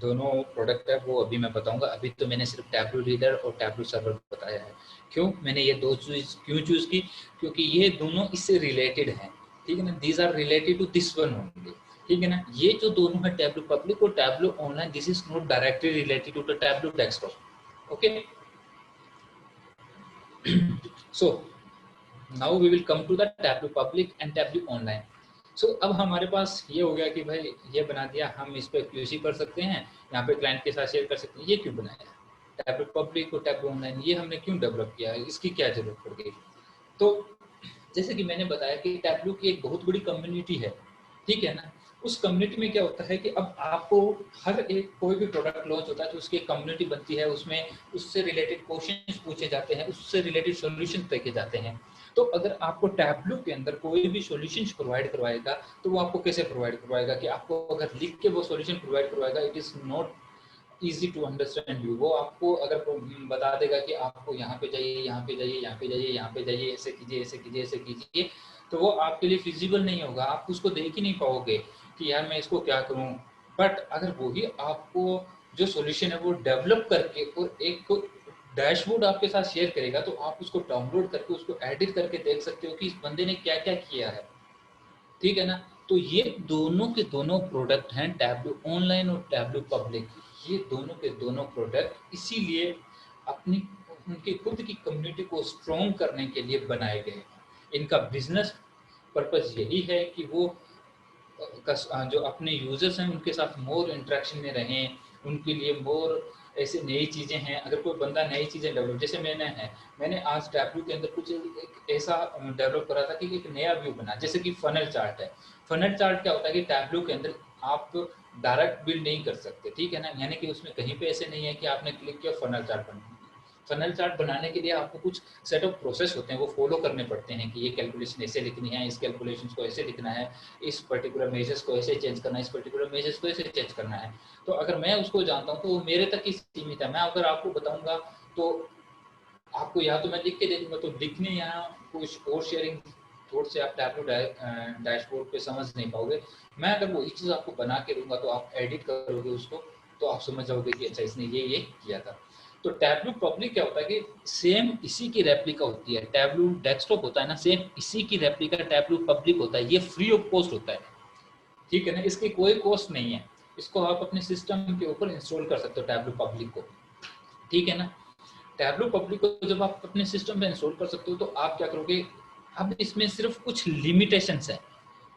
दोनों प्रोडक्ट है वो अभी मैं बताऊंगा। अभी तो मैंने सिर्फ टैब्लू रीडर और टैब्लू सर्वर बताया है। क्यों मैंने ये दो चीज क्यों चूज की, क्योंकि ये दोनों इससे रिलेटेड हैं, ठीक है ना, these are related to this one only, ठीक है ना। ये जो दोनों है टैब्लू पब्लिक और Tableau online, this is not directly related to the Tableau desktop, okay. So now we will come to the Tableau public and Tableau online. So अब हमारे पास ये हो गया कि भाई ये बना दिया, हम इस पर क्यूसी कर सकते हैं, यहाँ पे क्लाइंट के साथ शेयर कर सकते हैं। ये क्यों बनाया टैब्लू पब्लिक और टैब्लू ऑनलाइन, ये हमने क्यों डेवलप किया, इसकी क्या जरूरत पड़ गई। तो जैसे कि मैंने बताया कि टैब्लू की एक बहुत बड़ी कम्युनिटी है, ठीक है ना। उस कम्युनिटी में क्या होता है कि अब आपको हर एक कोई भी प्रोडक्ट लॉन्च होता है तो उसकी एक कम्युनिटी बनती है, उसमें उससे रिलेटेड क्वेश्चंस पूछे जाते हैं, उससे रिलेटेड सॉल्यूशन देखे जाते हैं। तो अगर आपको टैबलू के अंदर कोई भी सॉल्यूशंस प्रोवाइड करवाएगा तो वो आपको कैसे प्रोवाइड करवाएगा कि आपको अगर लिख के वो सॉल्यूशन प्रोवाइड करवाएगा, it is not easy to understand you. वो आपको अगर बता देगा कि आपको यहाँ पे जाइए, यहाँ पे जाइए, यहाँ पे जाइए, यहाँ पे जाइए, ऐसे कीजिए, ऐसे कीजिए, ऐसे कीजिए, तो वो आपके लिए फिजिबल नहीं होगा, आप उसको देख ही नहीं पाओगे कि यार मैं इसको क्या करूँ। बट अगर वही आपको जो सॉल्यूशन है वो डेवलप करके और एक डैशबोर्ड आपके साथ शेयर करेगा तो आप उसको डाउनलोड करके उसको एडिट करके देख सकते हो कि इस बंदे ने क्या क्या किया है, ठीक है ना। तो ये दोनों के दोनों प्रोडक्ट हैं, टैबलू ऑनलाइन और टैबलू पब्लिक। ये दोनों के दोनों प्रोडक्ट इसीलिए अपनी उनकी खुद की कम्युनिटी को स्ट्रॉन्ग करने के लिए बनाए गए हैं। इनका बिजनेस पर्पस यही है कि वो जो अपने यूजर्स हैं उनके साथ मोर इंटरेक्शन में रहें, उनके लिए मोर ऐसे नई चीज़ें हैं। अगर कोई बंदा नई चीज़ें डेवलप, जैसे मैंने आज टैबलू के अंदर कुछ एक ऐसा डेवलप करा था कि एक नया व्यू बना, जैसे कि फनल चार्ट है। फनल चार्ट क्या होता है कि टैबलू के अंदर आप डायरेक्ट बिल्ड नहीं कर सकते, ठीक है ना, यानी कि उसमें कहीं पे ऐसे नहीं है कि आपने क्लिक किया फनल चार्ट बन। फनल चार्ट बनाने के लिए आपको कुछ सेट ऑफ प्रोसेस होते हैं, वो फॉलो करने पड़ते हैं कि ये कैलकुलेशन ऐसे लिखनी है, इस कैलकुलेशन को ऐसे लिखना है, इस पर्टिकुलर मेजर्स को ऐसे चेंज करना है, इस पर्टिकुलर मेजर्स को ऐसे चेंज करना है। तो अगर मैं उसको जानता हूँ तो वो मेरे तक ही सीमित है। मैं अगर आपको बताऊंगा तो आपको या तो मैं लिख के दे दूंगा, तो लिखने यहाँ कुछ और शेयरिंग थोड़ से आप टैबलू डैशबोर्ड पे समझ नहीं पाओगे। मैं अगर वही चीज़ आपको बना के दूंगा तो आप एडिट करोगे उसको तो आप समझ जाओगे कि अच्छा इसने ये किया था। तो टैबलू पब्लिक क्या होता है कि सेम इसी की रेप्लिका होती है। टैबलू डेस्कटॉप होता है ना, सेम इसी की रेप्लिका टैबलू पब्लिक होता है। ये फ्री ऑफ कॉस्ट होता है, ठीक है ना, इसकी कोई कॉस्ट नहीं है। इसको आप अपने सिस्टम के ऊपर इंस्टॉल कर सकते हो टैबलू पब्लिक को, ठीक है ना। टैबलू पब्लिक को जब आप अपने सिस्टम पे इंस्टॉल कर सकते हो तो आप क्या करोगे, अब इसमें सिर्फ कुछ लिमिटेशंस है।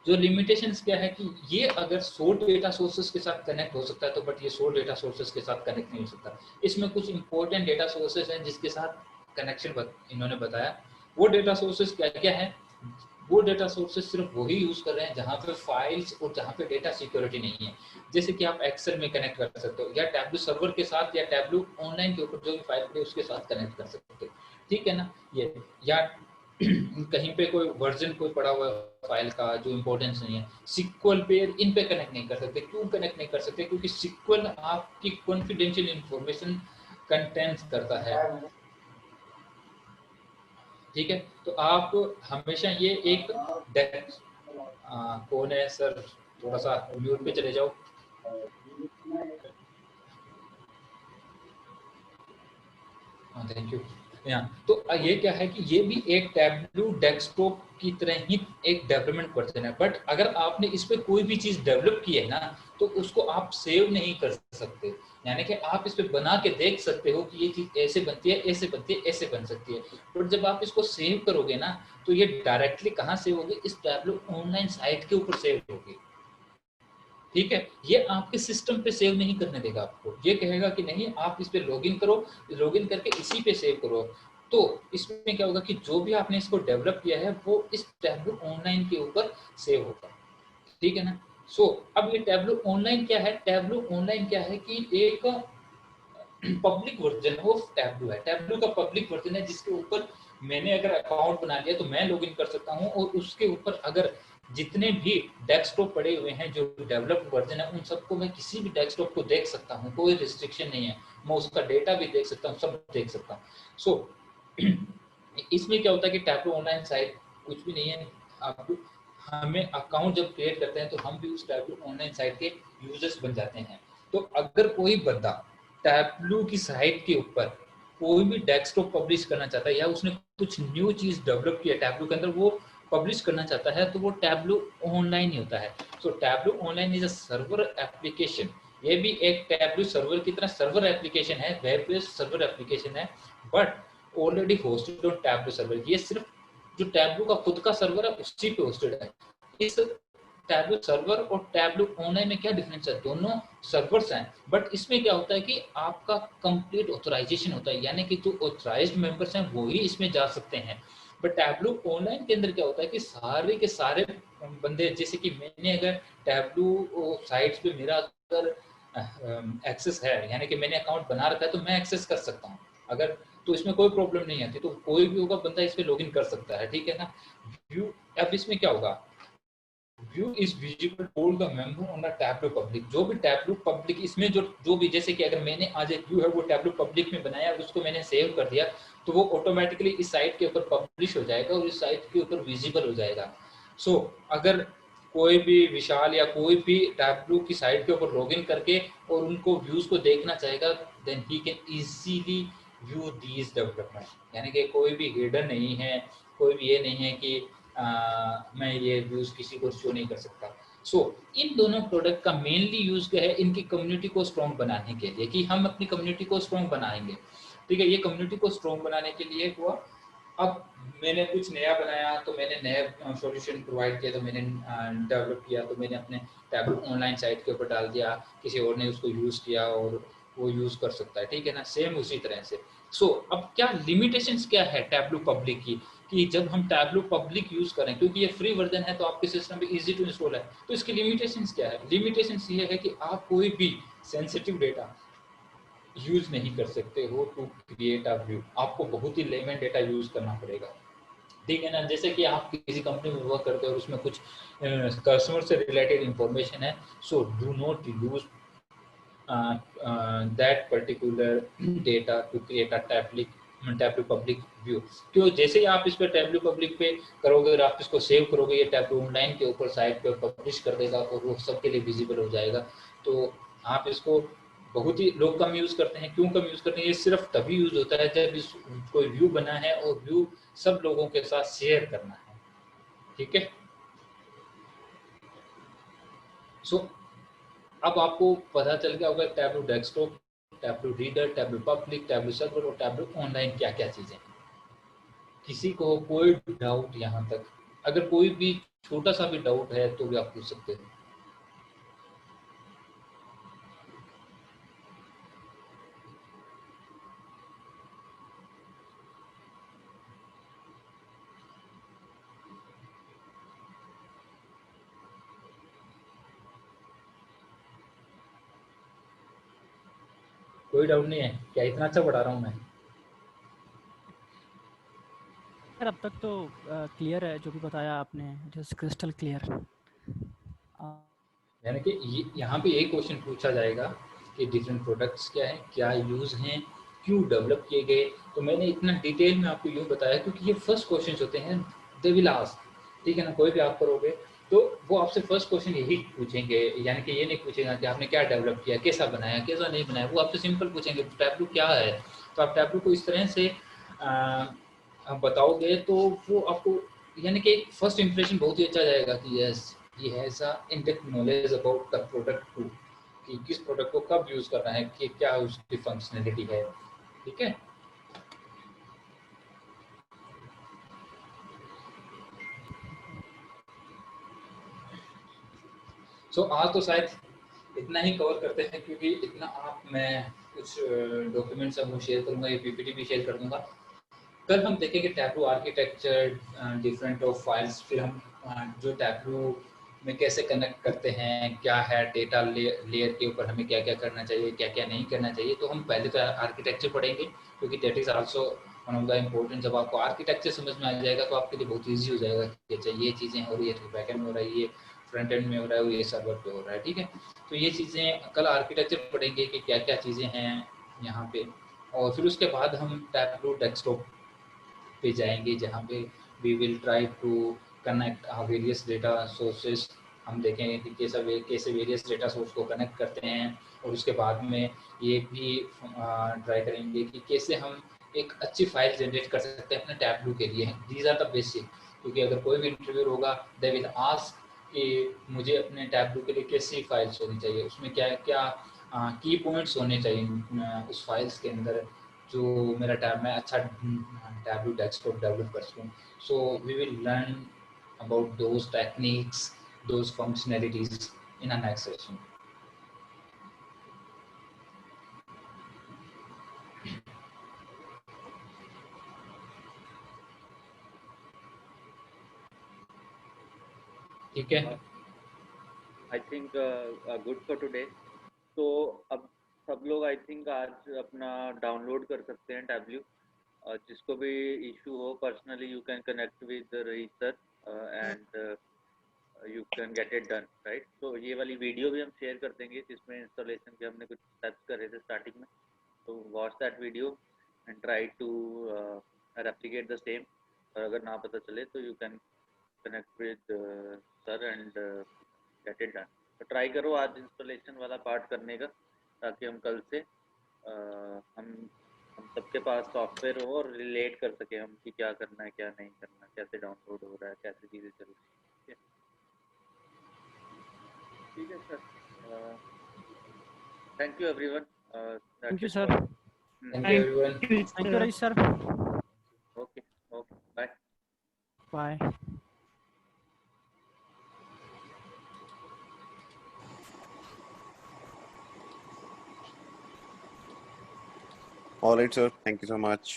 जो लिमिटेशंस क्या है कि ये अगर 100 डेटा सोर्सेज के साथ कनेक्ट हो सकता है तो बट ये 100 डेटा सोर्सेज के साथ कनेक्ट नहीं हो सकता। इसमें कुछ इंपॉर्टेंट डेटा सोर्सेज हैं जिसके साथ कनेक्शन इन्होंने बताया। वो डेटा सोर्सेज क्या क्या है, वो डेटा सोर्सेज सिर्फ वही यूज कर रहे हैं जहाँ पे फाइल्स और जहाँ पे डेटा सिक्योरिटी नहीं है। जैसे कि आप एक्सेल में कनेक्ट कर सकते हो या टैबलू सर्वर के साथ या टैबलू ऑनलाइन के ऊपर जो भी फाइल पड़ी उसके साथ कनेक्ट कर सकते हो, ठीक है ना। ये या कहीं पे कोई वर्जन कोई पड़ा हुआ फाइल का जो इंपॉर्टेंस नहीं है, सिक्वल पे इन पे कनेक्ट नहीं कर सकते। क्यों कनेक्ट नहीं कर सकते, क्योंकि सिक्वल आपकी कॉन्फिडेंशियल इंफॉर्मेशन कंटेंट करता है, ठीक है। तो आप हमेशा ये एक कौन है सर, थोड़ा सा म्यूट पे चले जाओ। Thank you. तो ये क्या है कि ये भी एक टैबलू डेस्कटॉप की तरह ही एक डेवलपमेंट वर्जन है। बट अगर आपने इस पे कोई भी चीज डेवलप की है ना तो उसको आप सेव नहीं कर सकते। यानी कि आप इस पे बना के देख सकते हो कि ये चीज ऐसे बनती है, ऐसे बनती है, ऐसे बन सकती है, बट जब आप इसको सेव करोगे ना तो ये डायरेक्टली कहाँ सेव होगी, इस टैबलू ऑनलाइन साइट के ऊपर सेव होगी, ठीक है। ये आपके सिस्टम पे सेव नहीं करने देगा आपको, ये कहेगा कि नहीं आप इस पे लॉगिन करो, लॉगिन करके इसी पे सेव करो। तो इसमें क्या होगा कि जो भी आपने इसको डेवलप किया है वो इस टैबलू ऑनलाइन के ऊपर सेव होगा, ठीक है ना। सो अब ये टैबलू ऑनलाइन क्या है, टैबलू ऑनलाइन क्या है कि एक पब्लिक वर्जन ऑफ टैबलू है। टैबलू का पब्लिक वर्जन है जिसके ऊपर मैंने अगर अकाउंट बना लिया तो मैं लॉगिन कर सकता हूँ और उसके ऊपर अगर जितने भी डेस्कटॉप पड़े हुए हैं जो डेवलप्ड वर्जन है उन सबको मैं किसी भी डेस्कटॉप को देख सकता हूँ, कोई रिस्ट्रिक्शन नहीं है। मैं उसका डेटा भी देख सकता हूँ, सब देख सकता हूँ। सो इसमें क्या होता है कि टैबलू ऑनलाइन साइट कुछ भी नहीं है। आप हमें अकाउंट जब क्रिएट करते हैं तो हम भी उस टैबलू ऑनलाइन साइट के यूजर्स बन जाते हैं। तो अगर कोई बंदा टैबलू की साइट के ऊपर कोई भी डेस्कटॉप पब्लिश करना चाहता है या उसने कुछ न्यू चीज डेवलप किया टैबलू के अंदर वो पब्लिश करना चाहता है तो वो टैबलू ऑनलाइन ही होता है। So Tableau online is a server application. ये भी एक टैबलू सर्वर की तरह सर्वर एप्लीकेशन है, वेब बेस्ड सर्वर एप्लीकेशन है, but already hosted on Tableau server. ये सिर्फ जो टैबलू का खुद का सर्वर है उसी पे होस्टेड है। इस टैबलू सर्वर और टैबलू ऑनलाइन में क्या डिफरेंस है, दोनों सर्वर्स हैं, बट इसमें क्या होता है कि आपका कंप्लीट ऑथराइजेशन होता है, यानी कि जो ऑथराइज्ड मेंबर्स हैं वो ही इसमें जा सकते हैं। बट टैबलू ऑनलाइन के अंदर क्या होता है कि सारे के सारे बंदे, जैसे कि मैंने अगर टैबलू साइट्स पे मेरा अगर एक्सेस है, यानी कि मैंने अकाउंट बना रखा है, तो मैं एक्सेस कर सकता हूँ अगर, तो इसमें कोई प्रॉब्लम नहीं आती, तो कोई भी होगा बंदा इस पे लॉगिन कर सकता है, ठीक है ना। व्यू, अब इसमें क्या होगा, view is visible all the member on the tableau public, जो भी टैबलू पब्लिक इसमें जो भी, जैसे कि अगर मैंने आज एक व्यू है वो टैबलू पब्लिक में बनाया और उसको मैंने सेव कर दिया, तो वो ऑटोमेटिकली इस साइट के ऊपर पब्लिश हो जाएगा और इस साइट के ऊपर विजिबल हो जाएगा। सो अगर कोई भी विशाल या कोई भी टैबलू की साइट के ऊपर लॉगिन करके और उनको व्यूज को देखना चाहेगा, then he can easily view these development, यानी कि कोई भी हिडन नहीं है, कोई भी ये नहीं है कि मैं ये व्यूज किसी को शो नहीं कर सकता। सो इन दोनों प्रोडक्ट का मेनली यूज क्या है, इनकी कम्युनिटी को स्ट्रॉन्ग बनाने के लिए, कि हम अपनी कम्युनिटी को स्ट्रॉन्ग बनाएंगे, ठीक है। ये कम्युनिटी को स्ट्रॉन्ग बनाने के लिए हुआ। अब मैंने कुछ नया बनाया, तो मैंने नया सॉल्यूशन प्रोवाइड किया, तो मैंने डेवलप किया, तो मैंने अपने टैबलू ऑनलाइन साइट के ऊपर डाल दिया, किसी और ने उसको यूज़ किया और वो यूज़ कर सकता है, ठीक है ना। सेम उसी तरह से। सो अब क्या लिमिटेशंस क्या है टैबलू पब्लिक की, कि जब हम टैबलू पब्लिक यूज़ करें, क्योंकि ये फ्री वर्जन है तो आपके सिस्टम पे इजी टू इंस्टॉल है, तो इसकी लिमिटेशंस क्या है। लिमिटेशंस ये है कि आप कोई भी सेंसिटिव डेटा यूज नहीं कर सकते हो टू क्रिएट अ व्यू, आपको बहुत ही लेमन डेटा यूज करना पड़ेगा, ठीक है ना। जैसे कि आप किसी कंपनी में वर्क करते हो और उसमें कुछ कस्टमर से रिलेटेड इंफॉर्मेशन है, so do not use that particular data to create a Tableau public view. क्यों, जैसे ही आप इस पर टैबलू पब्लिक पे करोगे और आप इसको सेव करोगे, ये टैबलू ऑनलाइन के ऊपर साइट पे पब्लिश कर देगा और वो सबके लिए विजिबल हो जाएगा। तो आप इसको, बहुत ही लोग कम यूज़ करते हैं। क्यों कम यूज़ करते हैं, ये सिर्फ तभी यूज़ होता है जब इस कोई व्यू बना है और व्यू सब लोगों के साथ शेयर करना है, ठीक है। सो अब आपको पता चल गया होगा tableau desktop, tableau reader, Tableau public, Tableau server और टैबलू ऑनलाइन क्या क्या चीज़ें हैं। किसी को कोई डाउट यहाँ तक, अगर कोई भी छोटा सा भी डाउट है तो भी आप पूछ सकते हो। कोई डाउट नहीं है क्या, इतना अच्छा पढ़ा रहा हूँ मैं। सर अब तक तो क्लियर है जो भी बताया आपने, इट इज क्रिस्टल क्लियर। यानी कि यहाँ पे एक क्वेश्चन पूछा जाएगा कि डिफरेंट प्रोडक्ट्स क्या हैं, क्या यूज़ हैं, क्यों डेवलप किए गए। तो मैंने इतना डिटेल में आपको यूँ बताया क्योंकि ये फर्स्ट क्वेश्चन होते हैं, दे विल आस्क, ठीक है ना। कोई भी आप करोगे तो वो आपसे फर्स्ट क्वेश्चन यही पूछेंगे, यानी कि ये नहीं पूछेगा कि आपने क्या डेवलप किया, कैसा बनाया, कैसा नहीं बनाया। वो आपसे सिंपल पूछेंगे टैबलू क्या है। तो आप टैबलू को इस तरह से आप बताओगे तो वो आपको, यानी कि फर्स्ट इंप्रेशन बहुत ही अच्छा जाएगा कि yes he has a in-depth knowledge about the product too, कि किस प्रोडक्ट को कब यूज करना है, कि क्या उसकी फंक्शनैलिटी है, ठीक है। सो आज तो शायद इतना ही कवर करते हैं, क्योंकि इतना आप, मैं कुछ डॉक्यूमेंट्स अब शेयर करूंगा, ये पीपीटी भी शेयर कर दूंगा। कल हम देखेंगे tableau architecture, different of files, फिर हम जो टैबलू में कैसे कनेक्ट करते हैं, क्या है डेटा लेयर के ऊपर हमें क्या क्या करना चाहिए, क्या क्या नहीं करना चाहिए। तो हम पहले तो आर्किटेक्चर पढ़ेंगे, क्योंकि that is also one of the important. जब आपको आर्किटेक्चर समझ में आ जाएगा तो आपके लिए बहुत ईजी हो जाएगा कि अच्छा ये चीज़ें हो रही है, तो बैक एंड में हो रहा है, ये फ्रंट एंड में हो रहा है, ये सर्वर पे हो रहा है, ठीक है। तो ये चीज़ें कल आर्किटेक्चर पढ़ेंगे कि क्या क्या चीज़ें हैं यहाँ पे। और फिर उसके बाद हम टैबलू डेस्कटॉप पे जाएंगे, जहाँ पे we will try to connect various data sources. हम देखेंगे कि कैसे वेरियस डेटा सोर्स को कनेक्ट करते हैं, और उसके बाद में ये भी ट्राई करेंगे कि कैसे हम एक अच्छी फाइल जनरेट कर सकते हैं अपने टैबलू के लिए। दीज आर द बेसिक, क्योंकि अगर कोई भी इंटरव्यू होगा दे विल आस्क कि मुझे अपने टैबलू के लिए कैसी फाइल्स होनी चाहिए, उसमें क्या क्या की पॉइंट्स होने चाहिए उस फाइल्स के अंदर, जो मेरा टैब में अच्छा टैबलू डेस्कटॉप डेवलप कर सकूँ। So we will learn about those techniques, those functionalities in our next session. ठीक है। I think good for today. तो अब सब लोग आई थिंक आज अपना डाउनलोड कर सकते हैं टैब्ल्यू। जिसको भी इशू हो personally you can connect with Raees sir and you can get it done, right. तो ये वाली वीडियो भी हम शेयर कर देंगे जिसमें इंस्टॉलेशन के हमने कुछ स्टेप्स करे थे स्टार्टिंग में। तो watch that video and try to replicate the same. और अगर ना पता चले तो you can connect with sir and get it done. तो ट्राई करो आज इंस्टॉलेशन वाला पार्ट करने का, ताकि हम कल से हम सबके पास सॉफ्टवेयर हो और रिलेट कर सके हम कि क्या करना है क्या नहीं करना, कैसे डाउनलोड हो रहा है, कैसे चीज़ें चल रही है। ठीक है sir, thank you everyone. Thank you sir. Thank you everyone. Thank you Raees sir. Okay okay bye bye. All right, sir. Thank you so much.